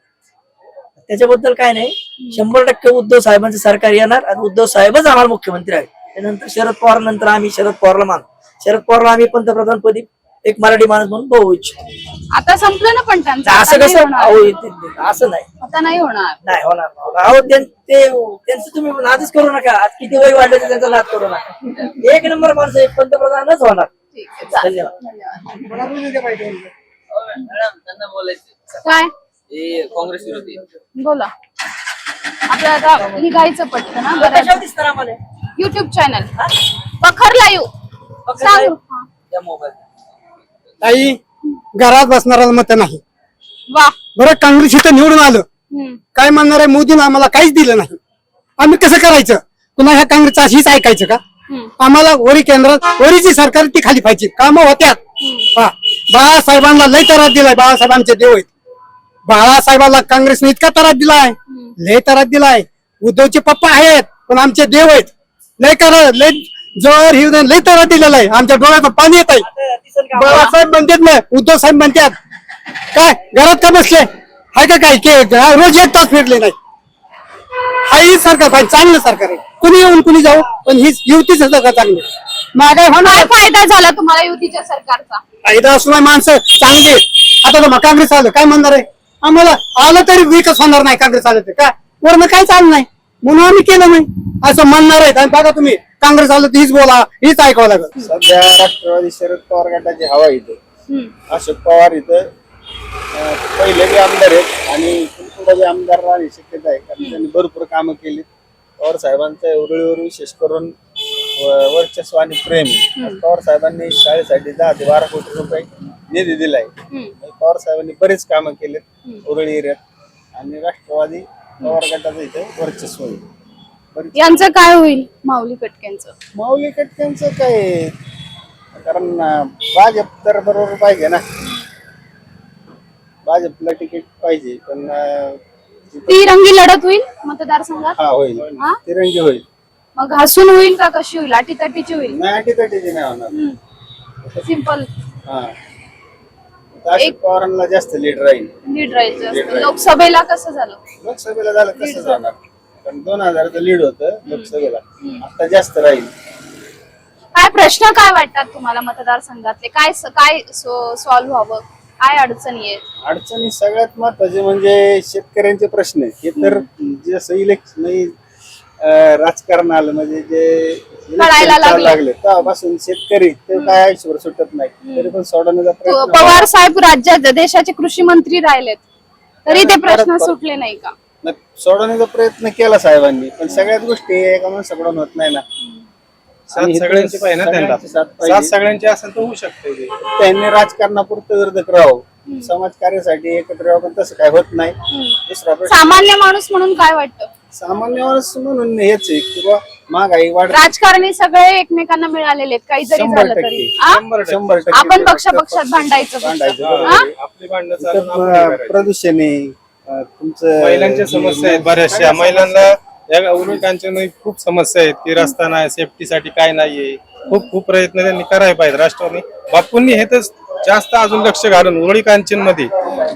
त्याच्याबद्दल काय नाही. 100% उद्धव साहेबांचं सरकार येणार आणि उद्धव साहेबच आम्हाला मुख्यमंत्री आहे. त्यानंतर शरद पवार, नंतर आम्ही शरद पवारला मानतो. शरद पवारला आम्ही पंतप्रधान पदी एक मराठी माणूस म्हणून बघू इच्छितो. आता संपलं ना पण त्यांचं. असं कसं? असं नाही, आता नाही होणार. नाही होणार. अहो त्यांचं तुम्ही नादच करू नका. आज किती वय वाढले तर त्यांचा नाद करू नका. एक नंबर माणसं पंतप्रधानच होणार. धन्यवाद. काय काँग्रेस विरोधी बोला. आपल्याला आता निघायचं पटकन ना. कशावर दिसणार आम्हाला? युट्यूब चॅनल बखर लाईव्ह. सांग. ताई, घरात बसणाऱ्याला मत नाही. वा. बरं, काँग्रेस इथं निवडून आलं, काय म्हणणार आहे? मोदीनं आम्हाला काहीच दिलं नाही. आम्ही कसं करायचं? पुन्हा ह्या काँग्रेसचं अशीच ऐकायचं का? आम्हाला वरी केंद्रात वरीची सरकार ती खाली पाहिजे. कामं होत्यात. बाळासाहेबांना लय त्रास दिलाय. बाळासाहेबांचे देव आहेत. बाळासाहेबांना काँग्रेसने इतका त्रास दिलाय, लय त्रास दिलाय. उद्धवचे पप्पा आहेत, पण आमचे देव आहेत. लय करा लय जवळ ही लय तरा दिलेला आहे. आमच्या डोळ्याचं पाणी येत आहे. बाळासाहेब म्हणतात ना, उद्धव साहेब म्हणतात काय घरात का बसले हाय का काय रोज 1 तास फिरले नाही. हाही सरकार पाहिजे, चांगलं सरकार आहे. कुणी येऊन कुणी जाऊ, पण ही युतीच सरकार चांगली. महागाई काय होणार फायदा झाला तुम्हाला युतीच्या सरकारचा? फायदा असून माणसं चांगली आहेत. आता तर काँग्रेस आलं काय म्हणणार आहे, आम्हाला आलं तरी विकास होणार नाही. काँग्रेस आलं तर काय वरनं काय चालू नाही म्हणून आम्ही केलं नाही असं म्हणणार आहेत. आणि बघा तुम्ही काँग्रेस आलं तर हीच बोला, हीच ऐकावं लागेल. सध्या राष्ट्रवादी शरद पवार गटाची हवा इथं. अशोक पवार इथं पहिले बी आमदार आहेत आणि पुढे बी आमदार राहण्याची शक्यता आहे, कारण त्यांनी भरपूर कामं केली. पवार साहेबांच्या उरळीवर विशेष करून वर्चस्व आणि प्रेम आहे. पवार साहेबांनी शाळेसाठी 10 ते 12 कोटी रुपये निधी दिलाय. पवार साहेबांनी बरेच कामं केलेत उरळी एरियात आणि राष्ट्रवादी पवार गटाचं इथे वर्चस्व आहे. यांचं काय होईल माऊली कटकेंचं? माऊली कटक्यांचं काय, कारण भाजप तर बरोबर पाहिजे ना, भाजपला तिकीट पाहिजे. पण तिरंगी लढत होईल मतदारसंघात? हा होईल, हा? तिरंगी होईल. मग हसून होईल का कशी होईल? अटीतटीची होईल? नाही अटीतटीची नाही होणार. सिंपल हा अशोक पवारांना जास्त लीड राहील. लीड राहायचं. लोकसभेला कसं झालं? लोकसभेला झालं तसं जाणार, पण 2000चं लीड होतं लोकसभेला, आता जास्त राहील. काय प्रश्न काय वाटतात तुम्हाला मतदारसंघातले? काय सॉल्व्ह व्हावं? काय अडचणी आहेत? अडचणी सगळ्यात महत्वाचे म्हणजे शेतकऱ्यांचे प्रश्न आहेत. हे तर जसं इलेक्शन राजकारण आलं म्हणजे जे कळायला election लागले तेव्हापासून शेतकरी ते काय आयुष्यभर सुटत नाही, तरी पण सोडवण्याचा प्रयत्न पवार साहेब राज्यात देशाचे कृषी मंत्री राहिलेत तरी ते प्रश्न सुटले नाही का? सोडवण्याचा प्रयत्न केला साहेबांनी, पण सगळ्याच गोष्टी एका माणसाकडून होत नाही ना. सगळ्यांची पाहिजे ना त्यांना. साथ सगळ्यांची असेल तर होऊ शकते ते. त्यांनी राजकारणापुरतं विरोधक राहावं, समाजकार्यासाठी एकत्र राहावं, पण तसं काय होत नाही. दुसरा प्रश्न सामान्य माणूस म्हणून काय वाटतं? सामान्य माणूस म्हणून हेच आहे की बा महागाई वाढ राजकारणी सगळे एकमेकांना मिळालेले आहेत, काही जरी झालं तरी. आ? 100% आपण पक्षात भांडायचं फक्त. आ? आपली भांडणं चालून आपण काय इथं करायचं? प्रदूषण आहे, तुमचं महिलांच्या समस्या आहेत बऱ्याचशा. महिलांना या उरुकांच्या खूप समस्या आहेत की रस्ता नाही, सेफ्टीसाठी काय नाहीये. खूप प्रयत्न त्यांनी करायला पाहिजे. राष्ट्रवादी बापूंनी हे तर जास्त अजून लक्ष घालून उरळी कांचनमध्ये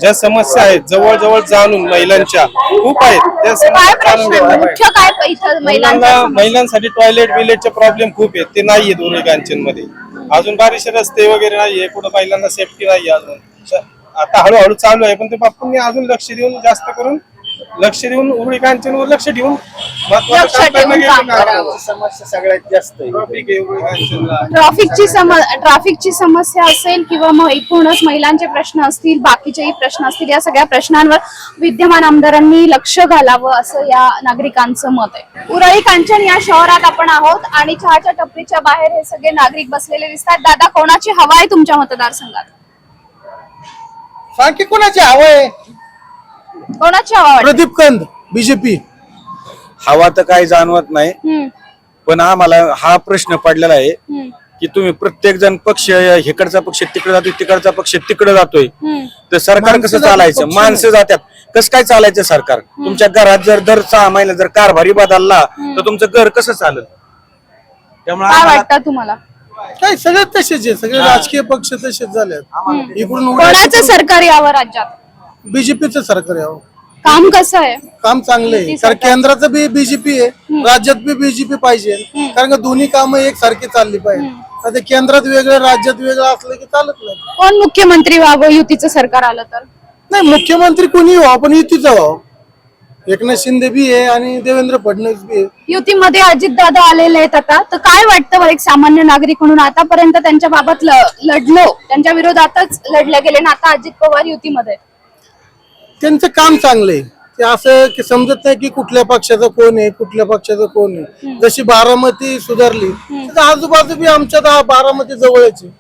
ज्या समस्या आहेत जवळ जाणून महिलांच्या खूप आहेत त्या काय समस्या प्रश्न जाणून घेतल्या मुख्य पाहिजे. काय इथं महिलांचा? महिलांसाठी टॉयलेट बिलेटचे प्रॉब्लेम खूप आहेत, ते नाहीयेत उरळी कांचनमध्ये. अजून बारीकशे रस्ते वगैरे नाहीये, कुठं महिलांना सेफ्टी नाही अजून. आता हळूहळू चालू आहे, पण ते बापूंनी अजून लक्ष देऊन जास्त करून उरळी कांचनवर लक्ष ठेवून लक्ष ठेवून काम करावं. समस्या सगळ्यात जास्त आहे. ट्रॉफिक आहे उरळी कांचनला. ट्रॅफिकची समस्या असेल किंवा मग एकूणच महिलांचे प्रश्न असतील, बाकीचेही प्रश्न असतील, या सगळ्या प्रश्नांवर विद्यमान आमदारांनी लक्ष घालावं असं या नागरिकांचं मत आहे. उरळी कांचन या शहरात आपण आहोत आणि चहाच्या टपरीच्या बाहेर हे सगळे नागरिक बसलेले दिसतात. दादा, कोणाची हवा आहे तुमच्या मतदारसंघात? सांग की कोणाची हवं आहे? कोणाची हवा वाटते? प्रदीप कंद बीजेपी. हवा तर काही जाणवत नाही, हम्म, पण आम्हाला हा प्रश्न पडलेला आहे हम्म, की तुम्ही प्रत्येक जण पक्ष इकडचा पक्ष तिकडे जातोय, तिकडचा पक्ष तिकडे जातोय, हम्म. तर सरकार कसं चालायचं? माणसं जातात, कसं काय चालायचं सरकार? तुमच्या घरात जर दर 6 महिने जर कारभारी बदलला तर तुमचं घर कसं चालेल? त्यामुळे काय आम्हाला- वाटतं तुम्हाला? काय सगळे तसेच आहे, सगळे राजकीय पक्ष तसेच झाले. इकडून कोणाचं सरकार यावं राज्यात? बीजेपीचं सरकार यावं. काम कसं आहे? काम चांगलं आहे, कारण केंद्राचं बी बीजेपी आहे, राज्यात बी बीजेपी पाहिजे, कारण का दोन्ही कामं एकसारखी चालली पाहिजे. आता केंद्रात वेगळं राज्यात वेगळं असलं की चालत नाही. कोण मुख्यमंत्री व्हावं युतीचं सरकार आलं तर? नाही, मुख्यमंत्री कोणी व्हावं पण युतीचं व्हावं. एकनाथ शिंदे बी आहे आणि देवेंद्र फडणवीस बी आहे. युतीमध्ये अजितदादा आलेले आहेत आता, तर काय वाटतं बरं एक सामान्य नागरिक म्हणून? आतापर्यंत त्यांच्या बाबत लढलो, त्यांच्या विरोधातच लढले गेले ना, आता अजित पवार युतीमध्ये. त्यांचं काम चांगलं आहे. ते असं की समजत नाही की कुठल्या पक्षाचं कोण आहे, कुठल्या पक्षाचं कोण आहे. जशी बारामती सुधारली तर आजूबाजू बी आमच्या बारामती जवळच आहे,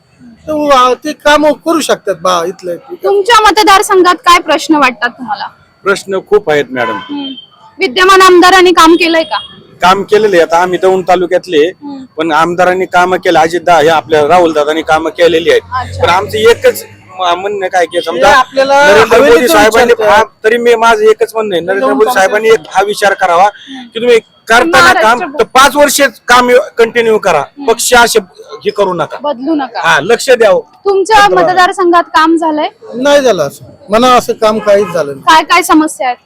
तर ते काम करू शकतात इथलं. तुमच्या मतदारसंघात काय प्रश्न वाटतात तुम्हाला? प्रश्न खूप आहेत मॅडम. विद्यमान आमदारांनी काम केलंय का? काम केलेले आता आम्ही दौंड तालुक्यातले, पण आमदारांनी कामं केलं. अजितदा हे आपल्या राहुल दादांनी कामं केलेली आहेत. अच्छा. पण आमचं एकच म्हणणं काय की हे समजा आपल्याला नरेंद्र मोदी हवेलीतून साहेबांनी विचारतोय. तरी मी माझं एकच म्हणणं आहे, नरेंद्र मोदी साहेबांनी एक हा विचार करावा की तुम्ही करताना काम तर 5 वर्ष काम कंटिन्यू करा, पक्ष असे हे करू नका, बदलू नका. हा लक्ष द्यावं. तुमच्या मतदारसंघात काम झालंय? नाही झालं असं मला असं काम काहीच झालं नाही. काय काय समस्या आहेत?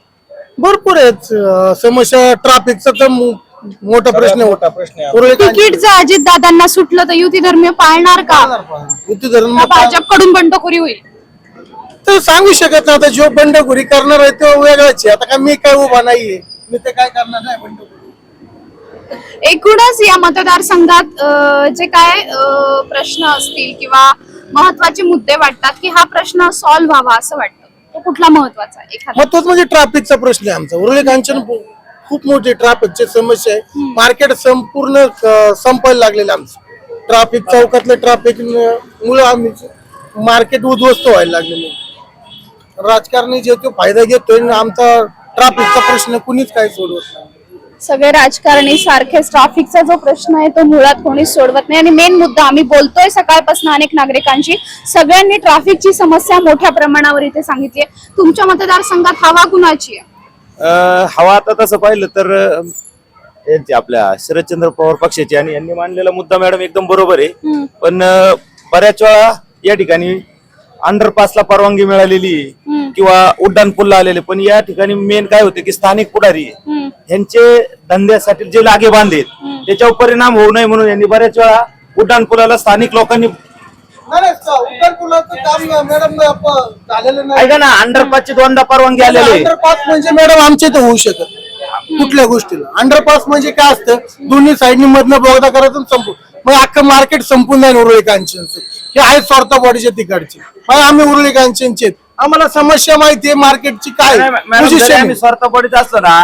भरपूर आहेत समस्या. ट्रॅफिकचा तर मोठा प्रश्न मोठा प्रश्न आहे. उर्वरित तिकीट जर अजित दादांना सुटलं तर युती धर्मीय पाळणार का? युती धर्म का भाजपकडून बंडखोरी होईल? तर सांगू शकत नाही. आता जो बंडखोरी करणार आहे तो वेगळाच आहे. आता काय मी काय उभा नाहीये, मी ते काय करणार नाही बंडखोरी. एकूणच या मतदारसंघात जे काय प्रश्न असतील किंवा महत्वाचे मुद्दे वाटतात की हा प्रश्न सॉल्व्ह व्हावा असं वाटतं, तो कुठला महत्वाचा आहे? एखादा महत्वाचं म्हणजे ट्रॅफिकचा प्रश्न आहे आमचा. उरळी कांचन खूप मोठी ट्रॅफिकची समस्या आहे. मार्केट संपूर्ण संपायला लागलेलं आमचं. ट्रॅफिक चौकातलं ट्रॅफिक मुळे आम्ही मार्केट उद्ध्वस्त व्हायला लागलेलं. राजकारणी जे तो फायदा घेतोय आणि आमचा ट्रॅफिकचा प्रश्न कुणीच काही सोडवत नाही. सगळे राजकारणी सारखेच ट्रॅफिकचा जो प्रश्न आहे तो मुळात कोणी सोडवत नाही. आणि मेन मुद्दा आम्ही बोलतोय सकाळपासून अनेक नागरिकांची, सगळ्यांनी ट्रॅफिकची समस्या मोठ्या प्रमाणावर इथे सांगितली आहे. तुमच्या मतदारसंघात हवा कुणाची आहे? हवा आता तसं पाहिलं तर यांची आपल्या शरदचंद्र पवार पक्षाची, आणि यांनी मांडलेला मुद्दा मॅडम एकदम बरोबर आहे. पण बऱ्याच वेळा या ठिकाणी अंडरपासला परवानगी मिळालेली आहे किंवा उड्डाण पुलला आलेले, पण या ठिकाणी मेन काय होते की स्थानिक पुढारी यांचे धंद्यासाठी जे लागे बांधे त्याच्यावर परिणाम होऊ नये म्हणून यांनी बऱ्याच वेळा उड्डाण पुलाला स्थानिक लोकांनी ऐका ना अंडरपासची 2दा परवानगी आलेली आहे. अंडरपास म्हणजे मॅडम आमच्या इथं होऊ शकत कुठल्या गोष्टीला. अंडरपास म्हणजे काय असतं, दोन्ही साईडनी मधनं बोगदा करायचं संपू, मग अख्खं मार्केट संपून जाईल उरळी कांचनचं. हे आहेत स्वतः बॉडीचे तिकडचे, मग आम्ही उरळी कांचनचे, आम्हाला समस्या माहितीये मार्केटची काय मॅडम, जरी आम्ही स्वतः पडीत असलो ना,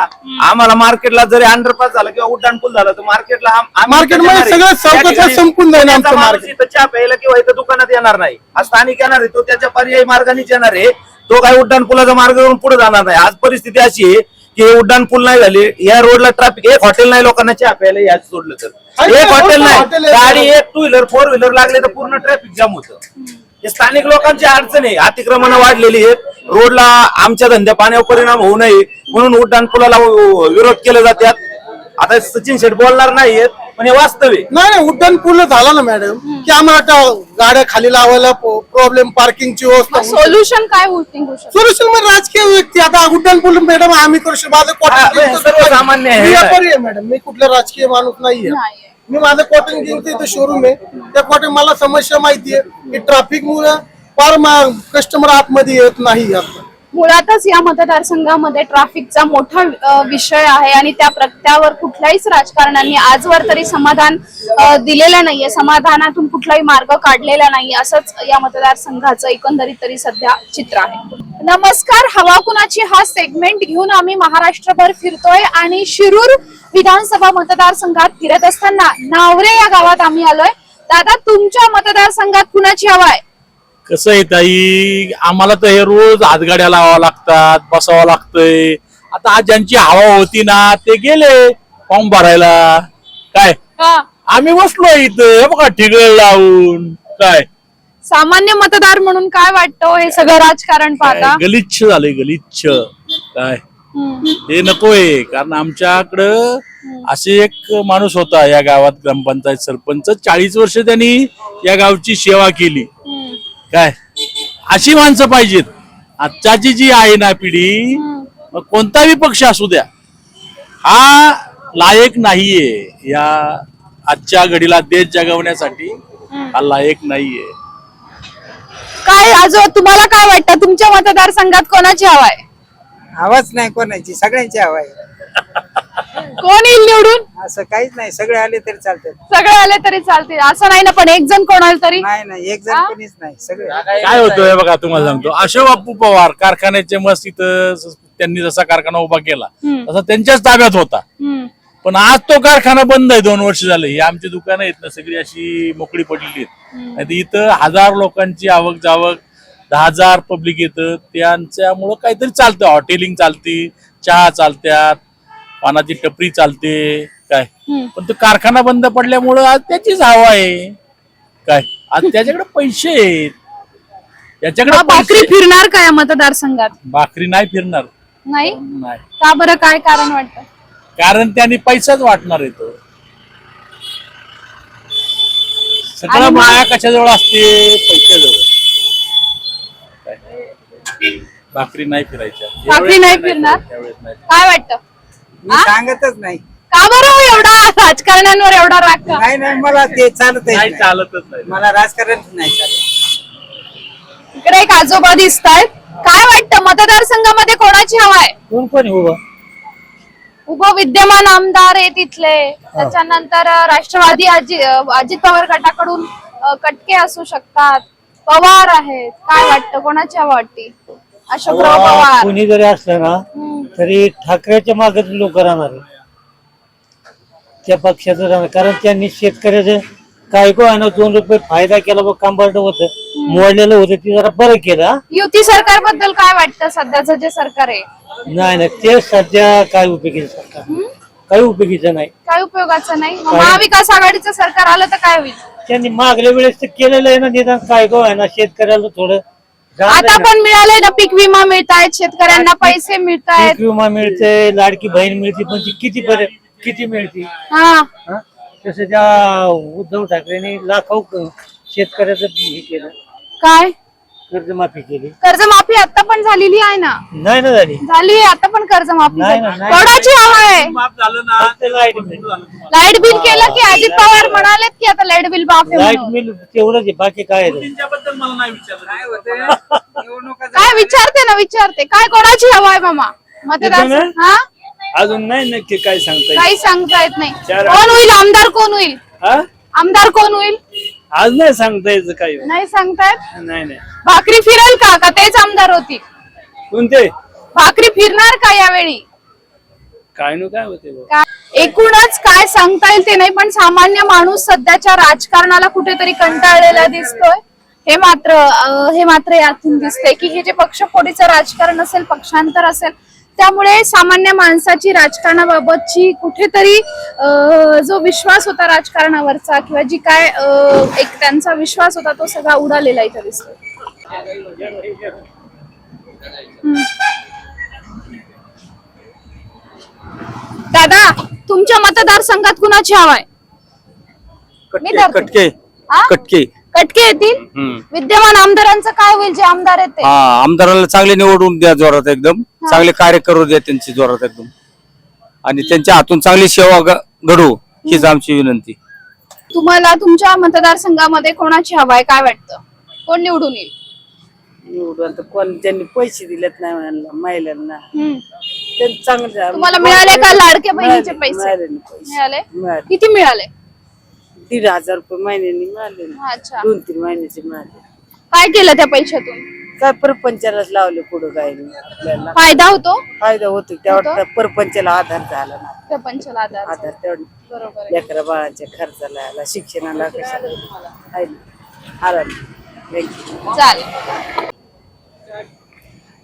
आम्हाला मार्केटला जरी अंडरपास झालं किंवा उड्डाण पूल झालं तर मार्केटला मार्केटमध्ये सगळं चौकात संपून जाईल आमचं मार्केट. इथं चहा प्यायला किंवा इथं दुकानात येणार नाही, आज स्थानिक येणार आहे, तो त्याच्या पर्यायी मार्गानेच येणार आहे. तो काय उड्डाण पुलाचा मार्ग करून पुढे जाणार नाही. आज परिस्थिती अशी आहे की उड्डाण पूल नाही झाले, या रोडला ट्रॅफिक, एक हॉटेल नाही लोकांना चहा प्यायला याच सोडलं तर, एक हॉटेल नाही, गाडी एक 2 व्हीलर 4 व्हीलर लागले तर पूर्ण ट्रॅफिक जाम होतं. हे स्थानिक लोकांची अडचण आहे. अतिक्रमण वाढलेली आहेत, रोडला आमच्या धंद्या पाण्यावर परिणाम होऊ नये म्हणून उड्डाण पुलाला विरोध केले जातात. आता सचिन शेठ बोलणार नाहीयेत, पण हे वास्तव आहे. नाही उड्डाण पूर्ण झाला ना मॅडम की आम्हाला आता गाड्या खाली लावायला प्रॉब्लेम, पार्किंगची व्यवस्था. सोल्युशन काय होऊ शकतं? सोल्युशन म्हणजे राजकीय व्यक्ती. आता उड्डाण पूल मॅडम आम्ही करू शकतो. माझं सर्वसामान्य आहे. व्यापारी आहे मॅडम, मी कुठला राजकीय माणूस नाहीये. मी माझं कॉटन गिंगचं इथं शोरूम आहे, त्या कॉटन मला समस्या माहितीये की ट्रॅफिक मुळे फार कस्टमर आतमध्ये येत नाही. मुळातच या मतदारसंघामध्ये ट्रॅफिकचा मोठा विषय आहे आणि त्यावर कुठल्याहीच राजकारण्यांनी आजवर तरी समाधान दिलेलं नाहीये, समाधानातून कुठलाही मार्ग काढलेला नाही, असंच या मतदारसंघाचं एकंदरीत तरी सध्या चित्र आहे. नमस्कार, हवा कुणाची हा सेगमेंट घेऊन आम्ही महाराष्ट्रभर फिरतोय आणि शिरूर विधानसभा मतदारसंघात फिरत असताना नावरे या गावात आम्ही आलोय. दादा, तुमच्या मतदारसंघात कुणाची हवा आहे? कसं आहे ताई, आम्हाला तर हे रोज हातगाड्या लावावं लागतात, बसावं लागतंय. आता आज ज्यांची हवा होती ना ते गेले फॉर्म भरायला. काय आम्ही बसलो इथं, हे बघा ठिगळ लावून. काय सामान्य मतदार म्हणून काय वाटतं हे सगळं राजकारण पाहता? गलिच्छ झालंय, गलिच्छ. काय हे नकोय, कारण आमच्याकडं असे एक माणूस होता या गावात, ग्रामपंचायत सरपंच. 40 वर्ष त्यांनी या गावची सेवा केली. काय अशी माणसं पाहिजेत. आजची जी आहे ना पिढी, मग कोणताही पक्ष असू द्या, हा लायक नाहीये या आजच्या घडीला देश जगवण्यासाठी. हा लायक नाहीये. काय आज तुम्हाला काय वाटतं, तुमच्या मतदारसंघात कोणाची हवा आहे? हवाच नाही कोणाची, सगळ्यांची हवा आहे. कोण येईल निवडून? असं काहीच नाही, सगळे आले तरी चालतात. सगळे आले तरी चालतील असं नाही ना, पण एक जण कोणाला तरी? नाही एक जण कोणीच नाही, सगळे. काय होतंय बघा, तुम्हाला सांगतो. अशोक बापू पवार कारखान्याचे मस्त इथं त्यांनी जसा कारखाना उभा केला तसा त्यांच्याच ताब्यात होता. पण आज तो कारखाना बंद आहे. 2 वर्ष झाले. ही आमची दुकानं आहेत ना सगळी अशी मोकळी पडलेली आहेत. इथं 1000 लोकांची आवक जावक, 10,000 पब्लिक येतं. त्यांच्यामुळं काहीतरी चालतं. हॉटेलिंग चालती, चहा चालत्यात, पानाची टपरी चालते. काय पण तो कारखाना बंद पडल्यामुळं आज त्याचीच हवा आहे. काय आज त्याच्याकडे पैसे आहेत. याच्याकडे मग भाकरी फिरणार का या मतदारसंघात? भाकरी नाही फिरणार. नाही नाही, का बरं, काय कारण वाटतं? कारण त्यांनी पैसाच वाटणार येतो. आणि सगळं मग- माया कशाजवळ असते? पैशाजवळ. भाकरी नाही फिरायच्या. भाकरी नाही फिरणार? त्यावेळेस नाही. काय वाटतं? मी सांगतच नाही. का बरं हो एवढा राजकारण्यांवर एवढा राग का? नाही मला ते चालत नाही चालतच नाही. मला राजकारण नाही चालत. इकडे एक आजोबा दिसत आहेत. काय वाटतं मतदारसंघामध्ये कोणाची हवा आहे? कोण कोण उभं उभं विद्यमान आमदार आहे तिथले, त्याच्यानंतर राष्ट्रवादी अजित पवार गटाकडून कटके असू शकतात, पवार आहेत. काय वाटतं कोणाची हवा वाटते? अशोकराव पवार. कोणी जरी असलं ना तरी ठाकरेच्या मागच लोक राहणार आहे. त्या पक्षाचं राहणार, कारण त्यांनी शेतकऱ्याचं काय को आहे ना 2 रुपये फायदा केला, बघ कांबारड होतं मोडलेलं होतं ते जरा बरं केलं. हा? युती सरकारबद्दल काय वाटतं? सध्याचं जे सरकार आहे नाही नाही ते सध्या काय उपयोगीचं सरकार, काही उपयोगीचं नाही. काय उपयोगाचं नाही. मग महाविकास आघाडीचं सरकार आलं तर काय होईल? त्यांनी मागल्या वेळेस तर केलेलं आहे ना, निदान काय को आहे ना शेतकऱ्याला थोडं आता पण मिळालंय ना, पीक विमा मिळतायत शेतकऱ्यांना, पैसे मिळतायत. पीक विमा मिळते, लाडकी बहीण मिळते, पण ती किती मिळते? हा, हा? तसं त्या उद्धव ठाकरेंनी लाखो शेतकऱ्याचं हे केलं, काय कर्जमाफी केली. कर्जमाफी आता पण झालेली आहे ना? नाही ना झाली. झाली आहे आता पण कर्जमाफी. नाही ना, नाही. कोणाची हवा आहे? फक्त लाईट बिल. लाईट बिल केलं की अजित पवार म्हणालेत की आता लाईट बिल माफ आहे लाईट म्हणून? बिल तेवढंच आहे, बाकी काय आहे? मला नाही विचारलं. काय विचारते काय कोणाची हवा आहे मामा मतदार? हा, अजून नाही नक्की काय सांगता काही सांगता येत नाही. कोण होईल आमदार? कोण होईल आमदार? कोण होईल आज नाही सांगता यायचं काही. नाही सांगतायत. नाही नाही. भाकरी फिरेल का तेच आमदार होती? कोणते भाकरी फिरणार का यावेळी? काय नो काय होते एकूणच काय सांगता येईल ते नाही, पण सामान्य माणूस सध्याच्या राजकारणाला कुठेतरी कंटाळलेला दिसतोय. हे मात्र यातून दिसतंय की हे जे पक्षफोडीचं राजकारण असेल, पक्षांतर असेल, त्यामुळे सामान्य माणसाची राजकारणाबाबतची कुठेतरी जो विश्वास होता राजकारणावरचा, किंवा जी काय एक त्यांचा विश्वास होता, तो सगळा उडालेला इथं दिसतोय. दादा, तुमच्या मतदारसंघात कुणाची हवा आहे? मी धरते. कटके हा? कटके कटके येतील. विद्यमान आमदारांचं काय होईल? जे आमदार आहेत ते हा, आमदाराला चांगले निवडून द्या जोरात, एकदम चांगले कार्य करू द्या त्यांची जोरात एकदम, आणि त्यांच्या हातून चांगली सेवा घडू हीच आमची विनंती. तुम्हाला तुमच्या मतदारसंघामध्ये कोणाची हवा आहे? काय वाटतं कोण निवडून येईल? निवडून तर कोण ज्यांनी पैसे दिलेत नाही म्हणाला महिलांना हम्म. ते चांगलं तुम्हाला मिळाले का लाडक्या बहिणीचे पैसे? मिळाले. किती मिळाले? 1,500 रुपये महिन्यानी मिळाले ना. अच्छा. 2-3 महिन्याचे मिळाले. काय केलं त्या पैशातून? काय परपंचालाच लावले पुढं काय नाही आपल्याला फायदा होतो फायदा होतो तेवढा त्या परपंचाला आधार झाला ना. त्या पंचाला आधार. आधार तेवढा बरोबर आहे. लेकरा बाळांच्या खर्चाला आला, शिक्षणाला कशाला आहे ना. आला ना. चालेल.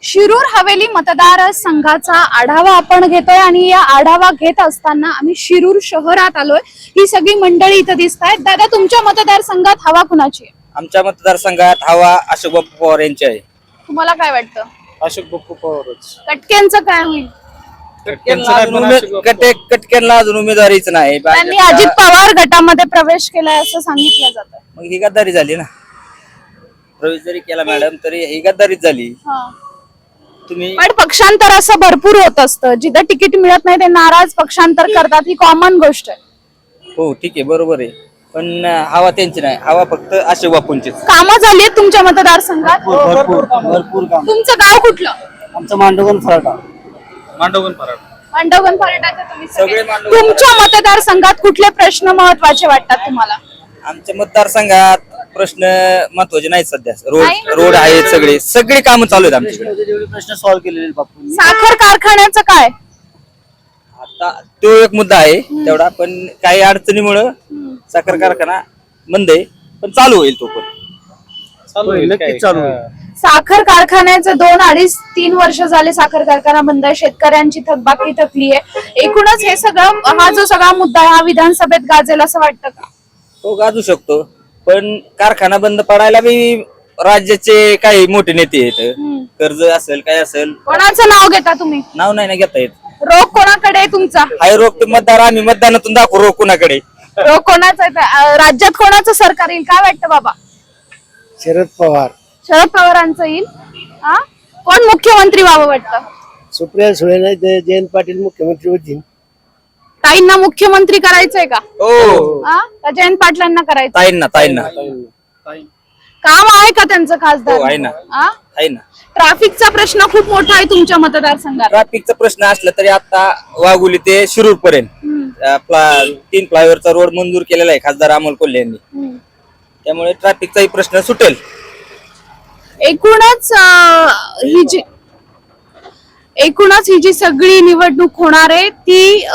शिरूर हवेली मतदार संघाचा आढावा आपण घेतोय, आणि या आढावा घेत असताना आम्ही शिरूर शहरात आलोय. ही सगळी मंडळी इथं दिसत आहेत. दादा, तुमच्या मतदारसंघात हवा कुणाची आहे? आमच्या मतदारसंघात हवा अशोक बापू पवार यांची आहे. तुम्हाला काय वाटतं? अशोक बापू पवारच. कटकेंचं काय होईल? कटक्यांना अजून उमेदवारीच नाही. त्यांनी अजित पवार गटामध्ये प्रवेश केलाय असं सांगितलं जातं. मग ही गद्दारी झाली ना. प्रवेश जरी केला मॅडम तरी ही गद्दारीच झाली. तुम्ही पण पक्षांतर असं भरपूर होत असतं. जिथं तिकीट मिळत नाही ते नाराज पक्षांतर करतात, ही कॉमन गोष्ट आहे. हो ठीक आहे, बरोबर आहे, पण हवा त्यांची नाही, हवा फक्त अशोक बापूंचीच. कामं झाली आहेत तुमच्या मतदारसंघात? भरपूर काम. तुमचं गाव कुठलं? आमचं मांडवगण फराटा. मांडवगण पराड. मांडवगण फराटाचे तुम्ही सगळे सगळे. मांडवगण तुमच्या मतदारसंघात कुठले प्रश्न महत्वाचे वाटतात तुम्हाला? आमच्या मतदारसंघात प्रश्न महत्वाचे नाहीत सध्या. नाही? रोड आहेत, सगळी कामं चालू आहेत आमच्याकडे. जेवढे प्रश्न सॉल्व्ह केलेले बापू. साखर कारखान्याचं काय? आता तो एक मुद्दा आहे तेवढा, पण काही अडचणीमुळे साखर कारखाना बंद आहे, पण चालू होईल तो पण. नक्कीच चालू होईल. साखर कारखान्याचं 2-2.5-3 वर्ष झाले साखर कारखाना बंद आहे. शेतकऱ्यांची थकबाकी थकली आहे. एकूणच हे सगळं, हा जो सगळा मुद्दा आहे, हा विधानसभेत गाजेल असं वाटतं का? तो गाजू शकतो, पण कारखाना बंद पडायला बी राज्याचे काही मोठे नेते आहेत, कर्ज असेल काय असेल, कोणाचं नाव घेता तुम्ही? नाव नाही ना घेता येत. रोग कोणाकडे आहे तुमचा? हाय रोग मतदार आम्ही मतदानातून दाखवू रोग कुणाकडे. रोग कोणाचा आहे? राज्यात कोणाचं सरकार येईल काय वाटतं बाबा? शरद पवार. शरद पवारांचं येईल. हा? कोण मुख्यमंत्री व्हावं वाटतं? सुप्रिया सुळे नाही जयंत पाटील मुख्यमंत्री होतील. ताईंना मुख्यमंत्री करायचंय का? हो हा? का जयंत पाटलांना करायचं? ताईंना काम आहे का त्यांचं खासदार? हो, आहे ना. हा? आहे ना. ट्रॅफिकचा प्रश्न खूप मोठा आहे तुमच्या मतदारसंघात. ट्रॅफिकचा प्रश्न असला तरी आता वाघोली ते शिरूर पर्यंत 3 फ्लायओव्हरचा रोड मंजूर केलेला आहे खासदार अमोल कोल्हे यांनी. त्यामुळे ट्रॅफिकचाही प्रश्न सुटेल. एकूणच ही जी सगळी निवडणूक होणार आहे ती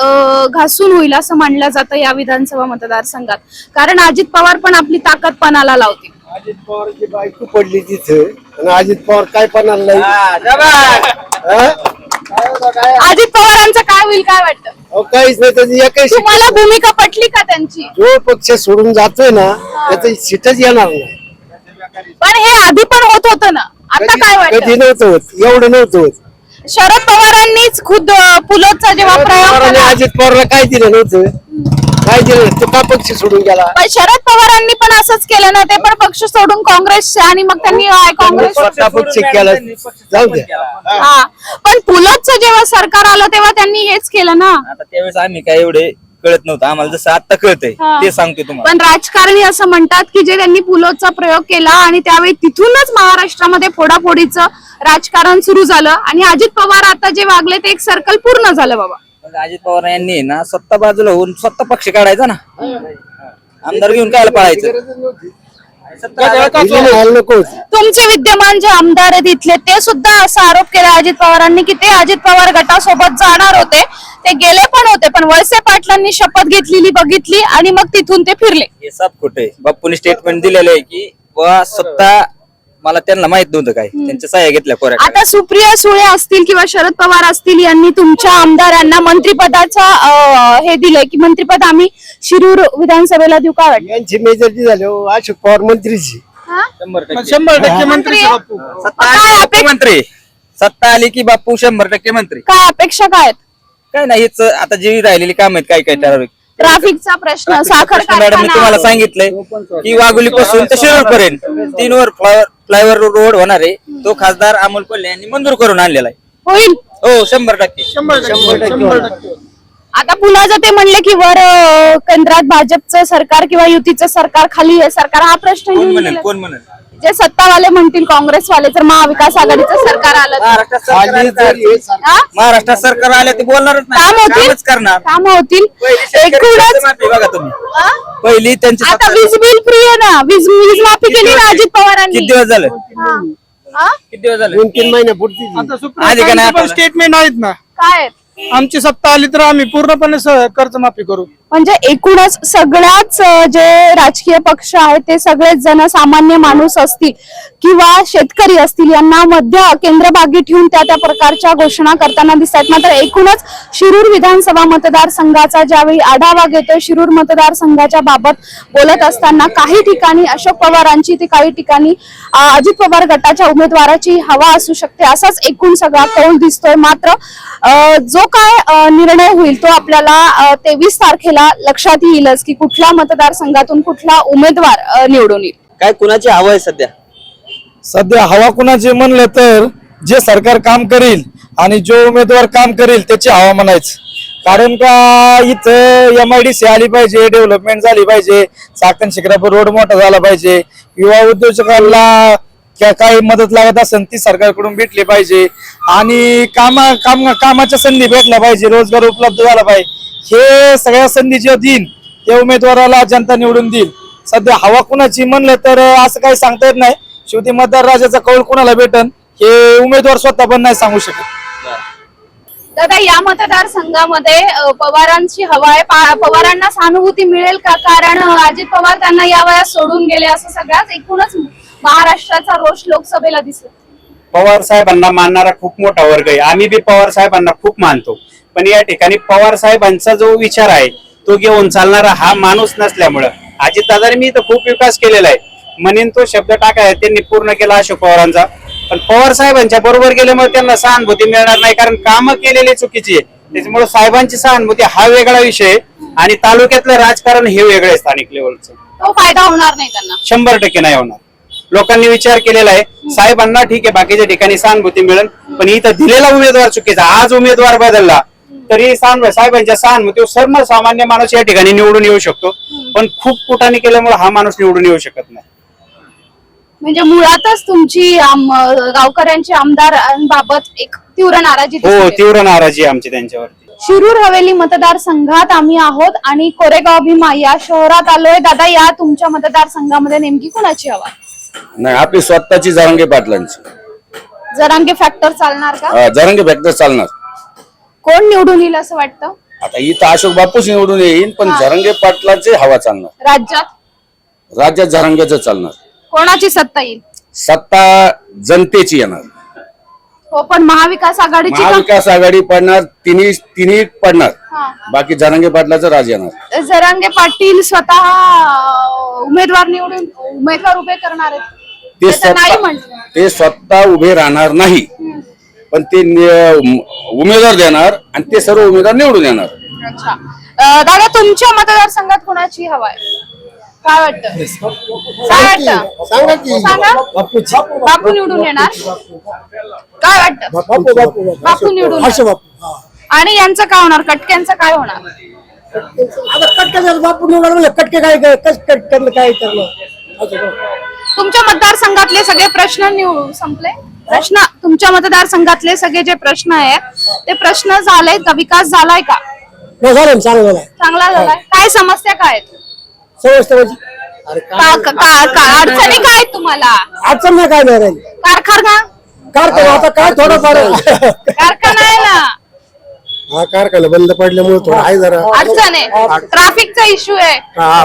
घासून होईल असं मानलं जातं या विधानसभा मतदारसंघात. कारण अजित पवार पण आपली ताकद पणाला लावतील. अजित पवारची बायको पडली तिथे आणि अजित पवार काय पणाला नाही. अजित पवारांचं काय होईल काय वाटतं? काहीच नाही त्याची एकही सीट. तुम्हाला भूमिका पटली का त्यांची? जो पक्ष सोडून जातोय ना त्याची सीटच येणार नाही. पण हे आधी पण होत होतं ना, आता काय कधी वाटतं? नव्हतं होत, एवढं नव्हतं होत. शरद पवारांनीच खुद पुलोदचा जेव्हा प्रयोग पवारांनी केला, अजित पवारला काय दिलं नव्हतं, काय दिलं तो का पक्ष सोडून गेला. पण शरद पवारांनी पण असंच केलं ना, ते पण पक्ष सोडून काँग्रेस आणि मग त्यांनी काँग्रेस. स्वतः पक्ष केला जाऊ द्या. हा, पण पुलोदचं जेव्हा सरकार आलं तेव्हा त्यांनी हेच केलं ना. आता त्यावेळेस आम्ही काय एवढे कळत नव्हतं, आम्हाला जसं आता कळतंय हा. ते सांगतोय तुम्हाला. पण राजकारणी असं म्हणतात की जे त्यांनी पुलोदचा प्रयोग केला आणि त्यावेळी तिथूनच महाराष्ट्रामध्ये फोडाफोडीचं राजकारण सुरू झालं आणि अजित पवार आता जे वागले ते एक सर्कल पूर्ण झालं बाबा. मग अजित पवार यांनी ना स्वतः बाजूला होऊन स्वतः पक्ष काढायचा ना, आमदार घेऊन काय पळायचं. तुमचे विद्यमान जे आमदार आहेत इथले ते सुद्धा असा आरोप केला अजित पवारांनी की ते अजित पवार गटासोबत जाणार होते, ते गेले पण होते, पण वळसे पाटलांनी शपथ घेतलेली बघितली आणि मग तिथून ते फिरले. हे सब खोटे. बाप्पूने स्टेटमेंट दिलेलं आहे की वा स्वतः मला त्यांना माहित नव्हतं काय, त्यांच्या सह्या घेतल्या कोऱ्या. आता सुप्रिया सुळे असतील किंवा शरद पवार असतील यांनी तुमच्या आमदारांना मंत्रिपदाचा हे दिलंय की मंत्रिपद आम्ही शिरूर विधानसभेला देऊ का वाटतं? यांची मेजॉरिटी झाली अशोक पवार मंत्रीची. 100% मंत्री आहे. मंत्री सत्ता आली की बाप्पू 100% मंत्री. काय अपेक्षा काय आहेत? काय नाही, हेच आता जी राहिलेली काम आहेत काय ठराविक. ट्रॅफिकचा प्रश्न, साखर मॅडम मी तुम्हाला कारखाना. सांगितलंय की वाघोली पासून ते शिरूर पर्यंत 3 वर फ्लायओव्हर रोड होणार आहे, तो खासदार अमोल कोल्हे यांनी मंजूर करून आणलेला आहे. होईल. हो 100%. आता पुन्हा ते म्हणले की वर केंद्रात भाजपचं सरकार किंवा युतीचं सरकार, खाली हे सरकार, हा प्रश्न कोण येऊन म्हणेल गेला. कोण म्हणेल? जे सत्तावाले म्हणतील काँग्रेसवाले तर महाविकास आघाडीचं सरकार आलं तर. हा? महाराष्ट्रात सरकार आले ते बोलणारच काम नाही, होतील, कामच करणार. काम होतील. एकूणच माफी बघा तुम्ही, हा? पहिली त्यांची आता वीज बिल फ्री आहे ना, वीज माफी केली ना अजित पवारांनी. किती दिवस झाले? हा. हा? किती दिवस झाले? 2-3 महिन्यापुरती आधी का नाही आठवलं? स्टेटमेंट आहेत ना, काय आहेत? आमची सत्ता आली तर आम्ही पूर्णपणे कर्जमाफी करू. म्हणजे एकूणच सगळ्याच जे राजकीय पक्ष आहेत ते सगळेच जण सामान्य माणूस असतील किंवा शेतकरी असतील यांना मध्य केंद्रभागी ठेवून त्या प्रकारच्या घोषणा करताना दिसतात. मात्र एकूणच शिरूर विधानसभा मतदारसंघाचा ज्यावेळी आढावा घेतोय, शिरूर मतदारसंघाच्या बाबत बोलत असताना काही ठिकाणी अशोक पवारांची तर काही ठिकाणी अजित पवार गटाच्या उमेदवाराची हवा असू शकते, असाच एकूण सगळा कौल दिसतोय. मात्र जो काय निर्णय होईल तो आपल्याला 23 तारखेला लक्षात येईलच की कुठल्या मतदारसंघातून कुठला उमेदवार निवडून येईल. काय कुणाची हवा आहे सध्या? सध्या हवा कुणाची म्हणलं तर जे सरकार काम करेल आणि जो उमेदवार काम करेल त्याची हवा म्हणायचं. कारण का इथं MIDC आली पाहिजे, डेव्हलपमेंट झाली पाहिजे, चाकण शिक्रापूर रोड मोठा झाला पाहिजे, युवा उद्योजकांना काही मदत लागत असेल ती सरकारकडून भेटली पाहिजे आणि कामाच्या संधी भेटल्या पाहिजे, रोजगार उपलब्ध झाला पाहिजे. हे सगळ्या संधी जे देईल त्या उमेदवाराला जनता निवडून देईल. सध्या हवा कुणाची म्हणलं तर असं काही सांगता येत नाही. शेवटी मतदार राजाचा कौल कुणाला भेटन हे उमेदवार स्वतः पण नाही सांगू शकत. दादा, या मतदारसंघामध्ये पवारांची हवा आहे, पवारांना सहानुभूती मिळेल का? कारण अजित पवार त्यांना या वयात सोडून गेले असं सगळ्याच एकूणच महाराष्ट्राचा रोष लोकसभेला दिसतो. पवार साहेबांना मानणारा खूप मोठा वर्ग आहे, आम्ही बी पवार साहेबांना खूप मानतो. पण या ठिकाणी पवार साहेबांचा जो विचार आहे तो घेऊन चालणारा हा माणूस नसल्यामुळं, अजितदादांनी मी तर खूप विकास केलेला आहे म्हणेन तो शब्द टाकाय त्यांनी पूर्ण केला अशोक पवारांचा. पण पवार साहेबांच्या बरोबर गेल्यामुळे त्यांना सहानुभूती मिळणार नाही, कारण कामं केलेली चुकीची आहे. त्याच्यामुळे साहेबांची सहानुभूती हा वेगळा विषय आहे आणि तालुक्यातलं राजकारण हे वेगळं आहे स्थानिक लेवलचं. तो फायदा होणार नाही त्यांना. 100% नाही होणार. लोकांनी विचार केलेला आहे. साहेबांना ठीक आहे बाकीच्या ठिकाणी सहानुभूती मिळेल, पण इथं दिलेला उमेदवार चुकीचा. आज उमेदवार बदलला तरी साहेबांच्या सहानुभूती सर्वसामान्य माणूस या ठिकाणी निवडून येऊ शकतो, पण खूप कुटाने केल्यामुळे हा माणूस निवडून येऊ शकत नाही. म्हणजे मुळातच तुमची गावकऱ्यांची आमदारांबाबत एक तीव्र नाराजी हो, दिसते. तीव्र नाराजी आहे आमची त्यांच्यावरती. शिरूर हवेली मतदारसंघात आम्ही आहोत आणि कोरेगाव भीमा या शहरात आलोय. दादा, या तुमच्या मतदारसंघामध्ये नेमकी कोणाची हवा? नाही, आपली स्वतःची जरांगे पाटलांची. जरांगे फॅक्टर चालणार का? जरांगे फॅक्टर चालणार. कोण निवडून येईल असं वाटतं? आता इथं अशोक बापूच निवडून येईल, पण जरांगे पाटलाचे हवा चालणार. राज्यात जरांगेचं चालणार. कोणाची सत्ता येईल? सत्ता जनतेची येणार. हो, पण महाविकास आघाडीची का? महाविकास आघाडी पडणार, तिन्ही पडणार. बाकी जरांगे पाटलाचं राज येणार. जरांगे पाटील स्वतः उमेदवार उभे करणार आहेत. ते स्वतः उभे राहणार नाही, पण ते उमेदवार देणार आणि ते सर्व उमेदवार निवडून येणार. अच्छा, दादा, तुमच्या मतदारसंघात कोणाची हवा आहे? काय वाटतं? सांगा. बापू निवडून येणार. काय वाटतं? बापू निवडून येणार. आणि यांचं काय होणार? कटक्यांचं काय होणार? कटके बापू निवडून कटके काय काय करलं. तुमच्या मतदारसंघातले सगळे प्रश्न संपले? तुमच्या मतदारसंघातले सगळे जे प्रश्न आहेत ते प्रश्न झाले का? विकास झालाय का? चांगला झालाय. काय समस्या काय आहेत? अडचणी काय आहेत तुम्हाला? अडचण नाही, काय नाही राहील. कारखाना आता काय थोडंफार कारखाना आहे ना. हा, कारखाना बंद पडल्यामुळे थोडं आहे जरा अडचण आहे. ट्रॅफिकचा इश्यू आहे.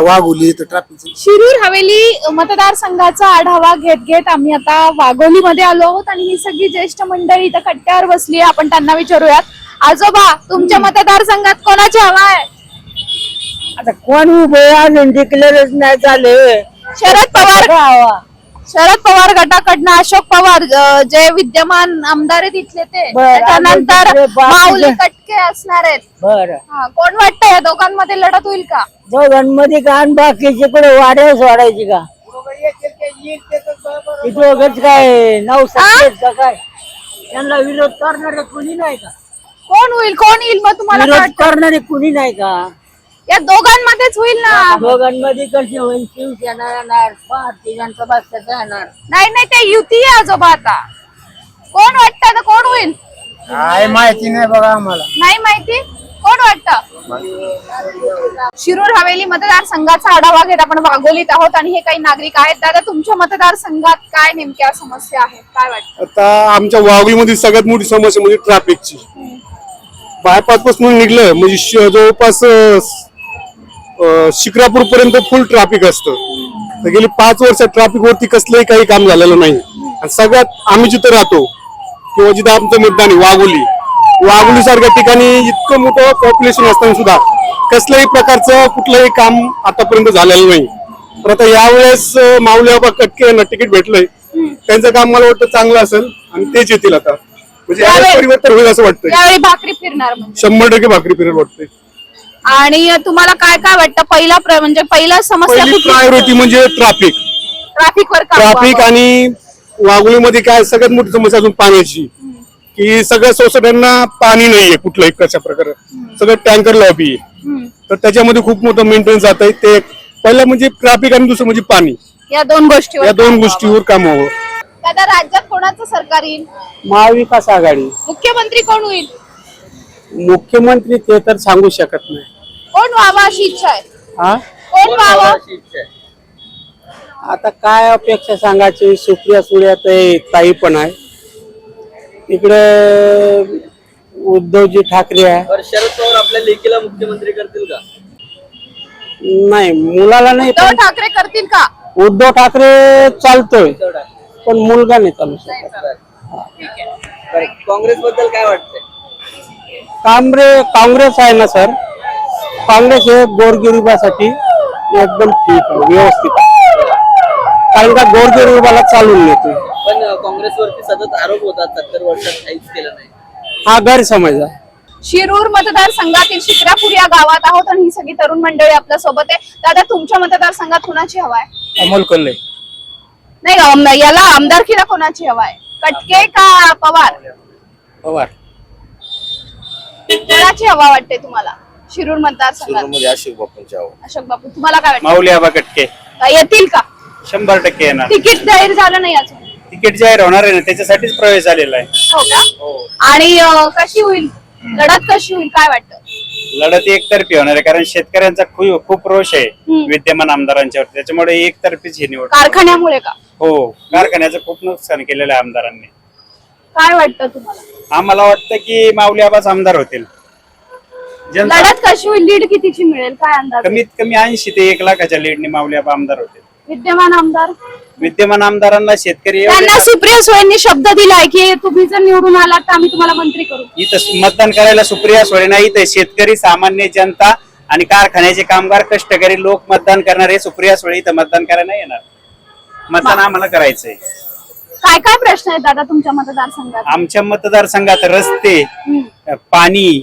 वाघोली तर ट्रॅफिक. शिरूर हवेली मतदारसंघाचा आढावा घेत आम्ही आता वाघोली मध्ये आलो आहोत आणि ही सगळी ज्येष्ठ मंडळी इथं कट्ट्यावर बसली. आपण त्यांना विचारूयात. आजोबा, तुमच्या मतदारसंघात कोणाची हवा आहे? आता कोण उभे अजून डिक्लेअरच नाही झाले. शरद पवार गटाकडनं अशोक पवार जे विद्यमान आमदार आहेत इथले ते, त्यानंतर माऊली कटके असणार आहेत. बर, कोण वाटतं या दोघांमध्ये लढत होईल का? दोघांमध्ये का आणि बाकीचे कडे वाड्या सोडायची का? दोघच काय नाव का काय? त्यांना विरोध करणारे कुणी नाही का? कोण येईल मग तुम्हाला? विरोध करणारे कुणी नाही का? या दोघांमध्येच होईल ना. दोघांमध्ये कशी होईल? शिवसेना येणार, भारतीय जनता पक्षाचा येणार. नाही, ते युती आहे आजोबा. आता कोण वाटतं? कोण होईल? काय माहिती नाही बघा आम्हाला. नाही माहिती. कोण वाटतं? शिरूर हवेली मतदारसंघाचा आढावा घेत आपण वाघोलीत आहोत आणि हे काही नागरिक आहेत. दादा, तुमच्या मतदारसंघात काय नेमक्या समस्या आहेत? काय वाटतं? आता आमच्या वाघोलीमध्ये सगळ्यात मोठी समस्या म्हणजे ट्रॅफिकची. बायपास पासून निघलं म्हणजे जवळपास शिक्रापूर पर्यंत फुल ट्रॅफिक असतं. गेली 5 वर्षात ट्रॅफिक वरती कसलंही काही काम झालेलं नाही. आणि सगळ्यात आम्ही जिथं राहतो किंवा जिथं आमचं मतदान आहे वाघोली सारख्या ठिकाणी इतकं मोठं पॉप्युलेशन असताना सुद्धा कसल्याही प्रकारचं कुठलंही काम आतापर्यंत झालेलं नाही. तर आता यावेळेस माऊली बाबा कटके यांना तिकीट भेटलंय. त्यांचं काम मला वाटतं चांगलं असेल आणि तेच येतील. आता म्हणजे परिवर्तन होईल असं वाटतंय. यावेळी भाकरी फिरणार 100% भाकरी फिरेल वाटतंय. आणि तुम्हाला काय वाटतं? पहिला समस्या प्रायोरिटी म्हणजे ट्रॅफिक आणि वाघोलीमध्ये काय सगळ्यात मोठी समस्या अजून पाण्याची, की सगळ्या सोसायट्यांना पाणी नाहीये कुठलंही कशा प्रकारे. सगळं टँकर लॉबी आहे, तर त्याच्यामध्ये खूप मोठं मेंटेनन्स जात आहे. ते पहिलं म्हणजे ट्रॅफिक आणि दुसरं म्हणजे पाणी. या दोन गोष्टीवर काम हवं. दादा, राज्यात कोणाचं सरकार येईल? महाविकास आघाडी. मुख्यमंत्री कोण होईल? मुख्यमंत्री ते तर सांगू शकत नाही. कोण व्हावा अशी इच्छा आहे? कोण व्हावं? आता काय अपेक्षा सांगायची? सुप्रिया सुळे ताई पण आहे इकडे, उद्धवजी ठाकरे आहे. शरद पवार आपल्या लेकीला मुख्यमंत्री करतील का? नाही, मुलाला नाही. उद्धव ठाकरे करतील का? उद्धव ठाकरे चालतोय, पण मुलगा नाही चालू शकत. काँग्रेस बद्दल काय वाटतंय? काँग्रेस आहे ना सर. काँग्रेस हे गोरगरिबासाठी एकदम ठीक आहे, व्यवस्थित आहे. कारण का गोरगरिबाला चालून नेतो. पण काँग्रेसवरती सतत आरोप होतात 70 वर्षात काहीच केलं नाही. हा गैरसमज आहे. शिरूर मतदारसंघातील शिक्रापूर या गावात आहोत आणि ही सगळी तरुण मंडळी आपल्या सोबत आहे. दादा, तुमच्या मतदारसंघात कुणाची हवा आहे? अमोल कोल्हे. नाही, याला आमदारकीला कोणाची हवा आहे? कटके का पवार? पवार. कोणाची हवा वाटते तुम्हाला शिरूर मतदारसंघात? अशोक बापूंची हवा. अशोक बापू, तुम्हाला काय वाटतं? माऊली आबा कटके येतील का? 100% येणार. तिकीट जाहीर झालं नाही अजून? तिकीट जाहीर होणार आहे ना, त्याच्यासाठीच प्रवेश झालेला आहे. हो का? आणि कशी होईल लढत, कशी होईल काय वाटतं? लढत एकतर्फी होणार आहे, कारण शेतकऱ्यांचा खूप रोष आहे विद्यमान आमदारांच्यावर, त्याच्यामुळे एकतर्फीच हे निवड. कारखान्यामुळे का? हो, कारखान्याचं खूप नुकसान केलेलं आहे आमदारांनी. काय वाटतं तुम्हाला? आम्हाला वाटतं की माऊली आबाच आमदार होतील. लढत कशी होईल? लीड कितीची मिळेल काय अंदाज? कमीत कमी 80 ते 1 लाखाच्या लीडने माऊली आबा आमदार होतील. विद्यमान आमदारांना शेतकरी त्यांना सुप्रिया सुळेंनी शब्द दिलाय की तुम्ही जर निवडून आलात तर आम्ही तुम्हाला मंत्री करू. इथं मतदान करायला सुप्रिया सुळे नाही, इथे शेतकरी, सामान्य जनता आणि कारखान्याचे कामगार, कष्टकरी लोक मतदान करणार आहे. सुप्रिया सुळे इथं मतदान करायला नाही येणार. मतदान आम्हाला करायचंय. काय काय प्रश्न आहेत दादा तुमच्या मतदारसंघात? आमच्या मतदारसंघात रस्ते, पाणी,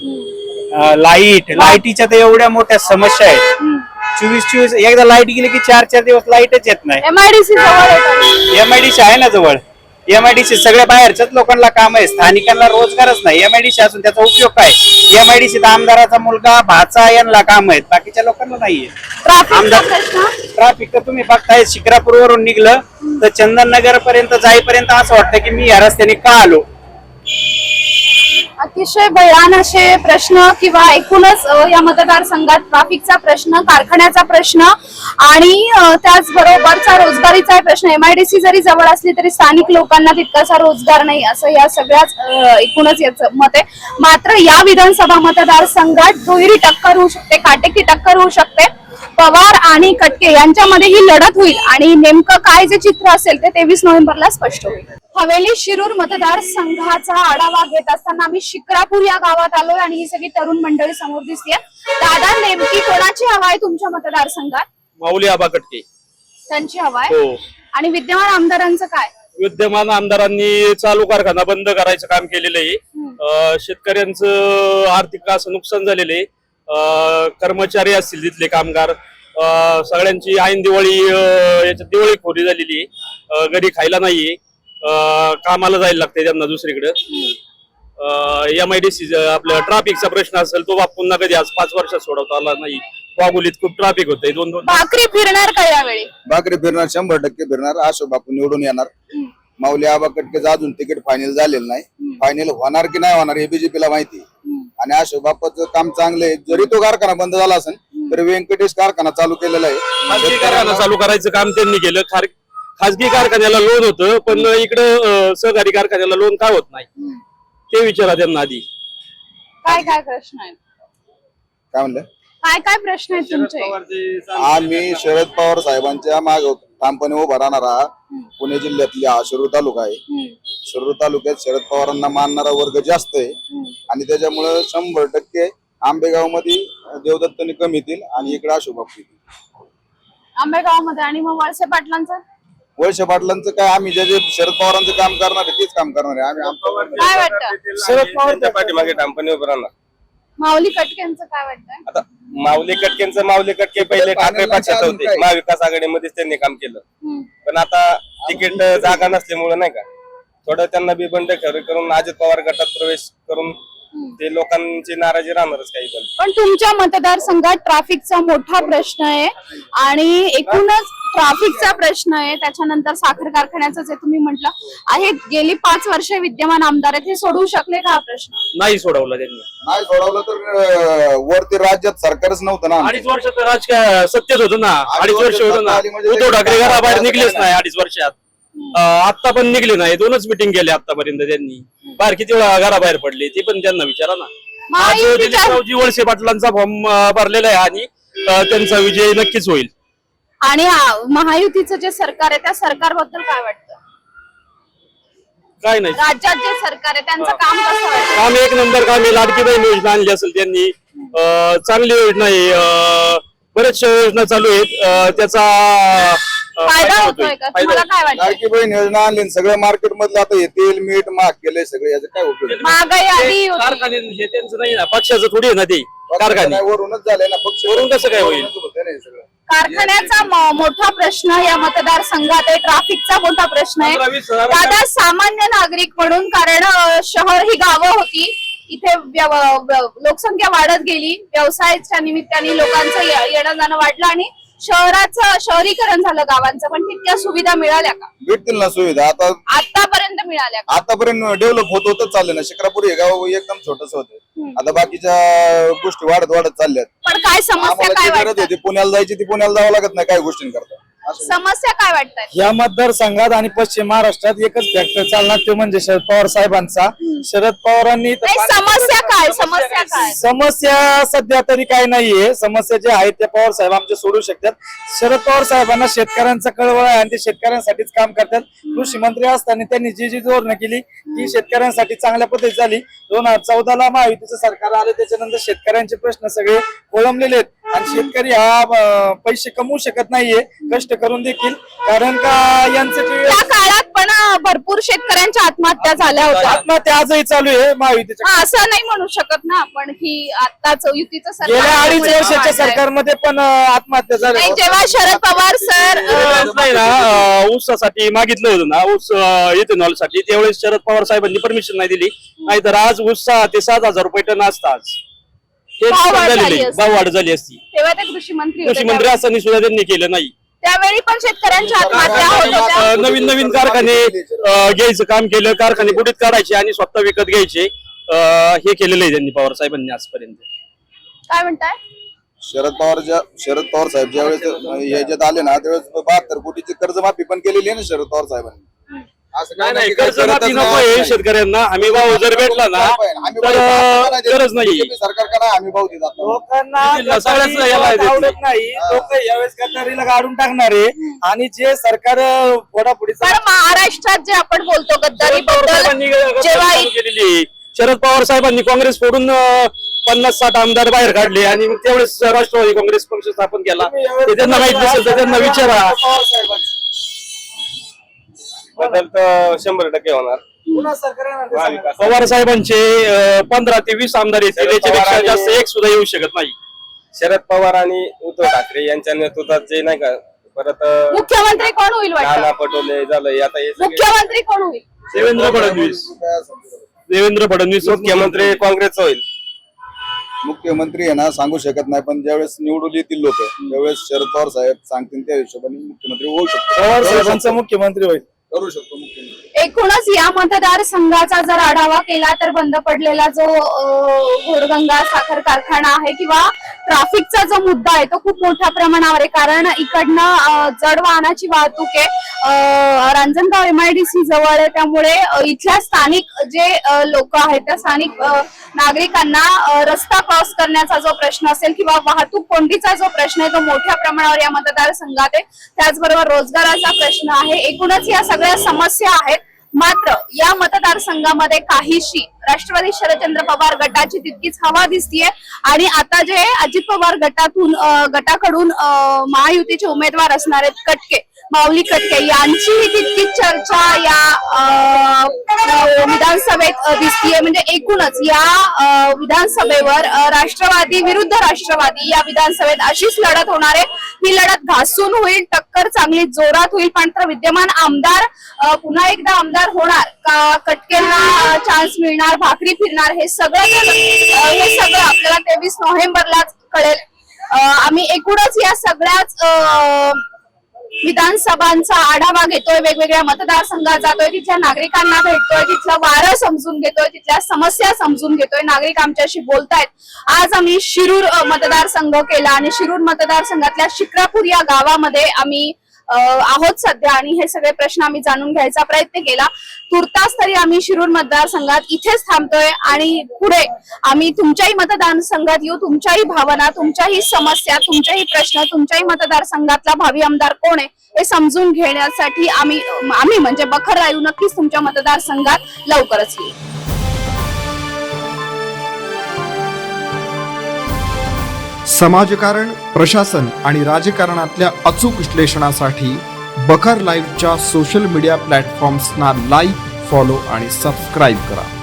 लाईटीच्या तर एवढ्या मोठ्या समस्या आहेत. 24 एकदा लाईट गेली की 4 दिवस लाईटच येत नाही. MIDC जवळ आहे? MIDC आहे ना जवळ. MIDC सगळ्या बाहेरच्याच लोकांना काम आहे, स्थानिकांना रोजगारच नाही. MIDC असून त्याचा उपयोग काय? MIDC आमदाराचा मुलगा, भाचा यांना काम आहेत, बाकीच्या लोकांना नाहीये. ट्रॅफिक तर तुम्ही बघताय, शिक्रापूर वरून निघलं तर चंदननगर पर्यंत जाईपर्यंत असं वाटतं की मी या रस्त्याने का आलो. अतिशय भयान असे प्रश्न किंवा एकूणच या मतदारसंघात ट्रॅफिकचा प्रश्न, कारखान्याचा प्रश्न आणि त्याचबरोबरचा रोजगारीचा प्रश्न. MIDC जरी जवळ असली तरी स्थानिक लोकांना तितकासा रोजगार नाही, असं या सगळ्याच एकूणच याचं मत आहे. मात्र या विधानसभा मतदारसंघात दुहेरी टक्कर होऊ शकते, काटेकी टक्कर होऊ शकते. पवार आणि कटके यांच्यामध्ये ही लढत होईल आणि नेमकं काय जे चित्र असेल ते 23 नोव्हेंबरला स्पष्ट होईल. हवेली शिरूर मतदारसंघाचा आढावा घेत असताना आम्ही शिक्रापूर या गावात आलोय आणि ही सगळी तरुण मंडळी समोर दिसतीये. दादा, नेमकी कोणाची हवा आहे तुमच्या मतदारसंघात? माऊली आबा कटके. त्यांची हवा आहे. आणि विद्यमान आमदारांचं काय? विद्यमान आमदारांनी चालू कारखाना बंद करायचं काम केलेलं आहे. शेतकऱ्यांचं आर्थिक असं नुकसान झालेलं आहे. कर्मचारी असतील तिथले कामगार, सगळ्यांची ऐन दिवाळी याच्यात दिवाळीखोरी झालेली आहे. घरी खायला नाहीये, कामाला जायला लागते त्यांना दुसरीकडे. MIDC आपल्या ट्रॅफिकचा प्रश्न असेल तो पुन्हा कधी आज 5 वर्षात सोडवता आला नाही. वाघोलीत खूप ट्रॅफिक होतंय. 2-2 भाकरी फिरणार का यावेळी? भाकरी फिरणार, 100% फिरणार. अशोक बापू निवडून येणार. माऊली आबा कटकेचं अजून तिकीट फायनल झालेलं नाही. फायनल होणार की नाही होणार हे बीजेपीला माहिती. आणि अशोक बापाचं काम चांगलं आहे. जरी तो कारखाना बंद झाला असेल तरी व्यंकटेश कारखाना चालू केलेला आहे. खाजगी कारखाना चालू करायचं काम त्यांनी केलं. खाजगी कारखान्याला लोन होतं, पण इकडं सहकारी कारखान्याला लोन काय होत नाही ते विचारा त्यांना आधी. काय काय प्रश्न आहेत? काय म्हणलं? काय काय प्रश्न आहेत तुमचे? आम्ही शरद पवार साहेबांच्या माग ठामपणे उभा राहणारा पुणे जिल्ह्यातला हा शिरूर तालुका आहे. शिरूर तालुक्यात शरद पवारांना मानणारा वर्ग जास्त आहे आणि त्याच्यामुळे 100% आंबेगाव मध्ये देवदत्तने कमी येतील आणि इकडे अशोक बापू येतील आंबेगाव मध्ये. आणि मग वळसे पाटलांचं? वळसे पाटलांचं काय, आम्ही जे शरद पवारांचं काम करणार आहे तेच काम करणार आहे. आम्ही काय वाटतं? शरद पवार पाठीमागे ठामपणे उभं राहणार. माऊली कटकेंचं काय वाटतंय? आता माऊली कटके पहिले ठाकरे पक्षात होते, महाविकास आघाडीमध्येच त्यांनी काम केलं. पण आता तिकीट जागा नसल्यामुळे नाही का, थोडं त्यांना बी बंडखोरी करून अजित पवार गटात प्रवेश करून ते लोकांची नाराजी राहणारच काही. पण तुमच्या मतदारसंघात ट्रॅफिकचा मोठा प्रश्न आहे आणि एकूणच ट्रॅफिकचा प्रश्न आहे, त्याच्यानंतर साखर कारखान्याचं जे तुम्ही म्हटलं आहे, गेली 5 वर्ष विद्यमान आमदार आहेत, हे सोडवू शकले का हा प्रश्न? नाही सोडवला त्यांनी. नाही सोडवलं तर वरती राज्यात सरकारच नव्हतं ना. 2.5 वर्षात राजकीय सत्तेत होतं ना. 2.5 वर्ष होतं ना. उद्धव ठाकरे घराबाहेर निघलेच नाही 2.5 वर्षात. आता पण निघले नाही. 2च मिटिंग केले आतापर्यंत त्यांनी. बाहेर किती वेळा घराबाहेर पडले ते पण त्यांना विचारा ना. आज दिलीपरावजी वळसे पाटलांचा फॉर्म भरलेला आहे आणि त्यांचा विजय नक्कीच होईल. आणि महायुतीचं जे सरकार आहे त्या सरकारबद्दल काय वाटतं? काय नाही, राज्यात जे सरकार आहे त्यांचं काम कसं वाटतं? काम 1 नंबर काम आहे. लाडकी बहीण योजना आणली असेल त्यांनी, चांगली योजना आहे. बऱ्याचशा योजना चालू आहेत. त्याचा फायदा होतोय का तुम्हाला काय वाटतं? लाडकी बहीण योजना आणली, सगळं मार्केट मधलं आता हे तेल मीठ महाग केलंय सगळे, याचा काय उपयोग आहे? महागाई आधी होती. कारखाने हे त्यांचं नाही ना, पक्षाचं थोडी आहे ना ते कारखाने. वरूनच झालंय ना, पक्ष वरून कसं काय होईल? नाही सगळं. कारखान्याचा मोठा प्रश्न या मतदारसंघात आहे, ट्रॅफिकचा मोठा प्रश्न आहे. 15-20 दादा, सामान्य नागरिक म्हणून, कारण शहर ही गावं होती, इथे लोकसंख्या वाढत गेली, व्यवसायाच्या निमित्ताने लोकांचं येणं जाणं वाढलं आणि शहराचं शहरीकरण झालं गावांचं, पण तितक्या सुविधा मिळाल्या का? भेटतील ना सुविधा. आता आतापर्यंत मिळाल्या का? आतापर्यंत डेव्हलप होतच चालले ना. शिक्रापूर हे गाव एकदम छोटस होतं, आता बाकीच्या गोष्टी वाढत चालल्यात. पण काय समस्या आम्हाला काय जी गरज वाटतात? होती पुण्याला जायची ती पुण्याला जावं लागत नाही काही गोष्टींकरता. समस्या काय वाटतात? या मतदारसंघात आणि पश्चिम महाराष्ट्रात एकच फॅक्टर चालणार, ते म्हणजे शरद पवार साहेबांचा. शरद पवारांनी तर नाही, समस्या काय? समस्या काय? समस्या सध्या तरी काही नाहीये. समस्या ज्या आहेत त्या पवार साहेब आमच्या सोडू शकतात. शरद पवार साहेबांना शेतकऱ्यांचा कळवळ आहे आणि ते शेतकऱ्यांसाठीच काम करतात. कृषी मंत्री असताना त्यांनी जी धोरणं केली ती शेतकऱ्यांसाठी चांगल्या पद्धतीत झाली. 2014ला महायुतीचं सरकार आलं, त्याच्यानंतर शेतकऱ्यांचे प्रश्न सगळे कोळंबलेले आहेत आणि शेतकरी हा पैसे कमवू शकत नाहीये कष्ट करून देखील, कारण का यांचं जे त्या काळात पण भरपूर शेतकऱ्यांच्या आत्महत्या झाल्या होत्या. आत्महत्या आजही चालू आहे महायुतीच्या. असं नाही म्हणू शकत ना आपण की आताच युतीचं सरकार गेल्या 2.5 वर्षाच्या सरकारमध्ये पण आत्महत्या झाल्या. नाही, जेव्हा शरद पवार सर नाही ना, ऊसासाठी मागितलं होतं ना, ऊस इथेनॉल साठी, त्यावेळेस शरद पवार साहेबांनी परमिशन नाही दिली, नाहीतर आज ऊस 6 ते 7,000 रुपये टन असतं. आज हे भाव वाढ झाली असती. तेव्हा ते कृषी मंत्री कृषी होते. मंत्री असताना सुद्धा त्यांनी केलं नाही. त्यावेळी पण शेतकऱ्यांच्या आत्महत्या होत होत्या. नवीन कारखाने घ्यायचं काम केलं, कारखाने कुठेच काढायचे आणि स्वतः विकत घ्यायचे, हे केलेलं आहे त्यांनी पवार साहेबांनी आजपर्यंत. काय म्हणताय? शरद पवार साहेब ज्यावेळेस याच्यात आले ना त्यावेळेस 72 कोटीची कर्जमाफी पण केलेली आहे ना शरद पवार साहेबांनी. असं काय नाही, की काही कर्जमाफी करतच नको नाही. आहे शेतकऱ्यांना. हमी भाव जर भेटला ना आम्ही तर गरज नाही. BJP सरकार का नाही आम्ही भाऊ देत आता. लोकांना सगळ्याच याला आहे आवडत नाही. लोक यावेळेस गद्दारीला गाडून टाकणारे आणि जे सरकार फोडाफोडीचं पण महाराष्ट्रात जे आपण बोलतो गद्दारी बद्दल, जेव्हा केलेली शरद पवार साहेबांनी काँग्रेस फोडून 50-60 आमदार बाहेर काढले आणि मग त्यावेळेस राष्ट्रवादी काँग्रेस पक्ष स्थापन केला. ते त्यांना माहित नसेल तर त्यांना विचारा. बदल तर 100% होणार. पुन्हा सरकार येणार ते सांगा. पवार साहेबांचे 15 ते 20 आमदार येतील, याच्यापेक्षा जास्त एक सुद्धा येऊ शकत नाही. शरद पवार आणि उद्धव ठाकरे यांच्या नेतृत्वात जे नाही का, परत मुख्यमंत्री कोण होईल नाना वाटतं? पटोले झालं, आता हे सगळे मुख्यमंत्री कोण होईल? देवेंद्र फडणवीस मुख्यमंत्री काँग्रेसचा होईल. मुख्यमंत्री आहे ना सांगू शकत नाही, पण ज्यावेळेस निवडून येतील लोक त्यावेळेस शरद पवार साहेब सांगतील त्या हिशोबाने मुख्यमंत्री होऊ शकतो. पवार साहेबांचा मुख्यमंत्री होईल. करू शकतो मुख्यमंत्री. एकूणच या मतदारसंघाचा जर आढावा केला तर बंद पडलेला जो घोडगंगा साखर कारखाना आहे किंवा ट्रॅफिकचा जो मुद्दा आहे तो खूप मोठ्या प्रमाणावर आहे. कारण इकडनं जड वाहनाची वाहतूक आहे, रांजणगाव MIDC जवळ आहे, त्यामुळे इथल्या स्थानिक जे लोक आहेत त्या स्थानिक नागरिकांना रस्ता क्रॉस करण्याचा जो प्रश्न असेल किंवा वाहतूक कोंडीचा जो प्रश्न आहे तो मोठ्या प्रमाणावर या मतदारसंघात आहे. त्याचबरोबर रोजगाराचा प्रश्न आहे. एकूणच या सगळ्या समस्या आहेत. मात्र या मतदारसंघामध्ये काहीशी राष्ट्रवादी शरदचंद्र पवार गटाची तितकीच हवा दिसतीये आणि आता जे अजित पवार गटाकडून महायुतीचे उमेदवार असणार आहेत कटके, माऊली कटके, यांचीही तितकीच चर्चा या विधानसभेत दिसतीये. म्हणजे एकूणच या विधानसभेवर राष्ट्रवादी विरुद्ध राष्ट्रवादी या विधानसभेत अशीच लढत होणार आहे. ही लढत घासून होईल, टक्कर चांगली जोरात होईल. पण विद्यमान आमदार पुन्हा एकदा आमदार होणार का, कटकेंना चान्स मिळणार, भाकरी फिरणार, हे सगळं आपल्याला 23 नोव्हेंबरलाच कळेल. आम्ही एकूणच या सगळ्याच विधानसभांचा आढावा घेतोय, वेगवेगळ्या मतदारसंघात जातोय, तिथल्या नागरिकांना भेटतोय, तिथलं वारं समजून घेतोय, तिथल्या समस्या समजून घेतोय. नागरिक आमच्याशी बोलतायत. आज आम्ही शिरूर मतदारसंघ केला आणि शिरूर मतदारसंघातल्या शिक्रापूर या गावामध्ये आम्ही आहोत सध्या आणि हे सगळे प्रश्न आम्ही जाणून घ्यायचा प्रयत्न केला. तुर्तास तरी आम्ही शिरूर मतदारसंघात इथेच थांबतोय आणि पुढे आम्ही तुमच्याही मतदारसंघात येऊ. तुमच्याही भावना, तुमच्याही समस्या, तुमच्याही प्रश्न, तुमच्याही मतदारसंघातला भावी आमदार कोण आहे हे समजून घेण्यासाठी आम्ही म्हणजे बखर राहू नक्कीच तुमच्या मतदारसंघात लवकरच येऊ. समाजकारण, प्रशासन आणि राजकारणातल्या अचूक विश्लेषणासाठी बखर लाईव्हच्या सोशल मीडिया प्लॅटफॉर्म्सना लाईक, फॉलो आणि सबस्क्राईब करा.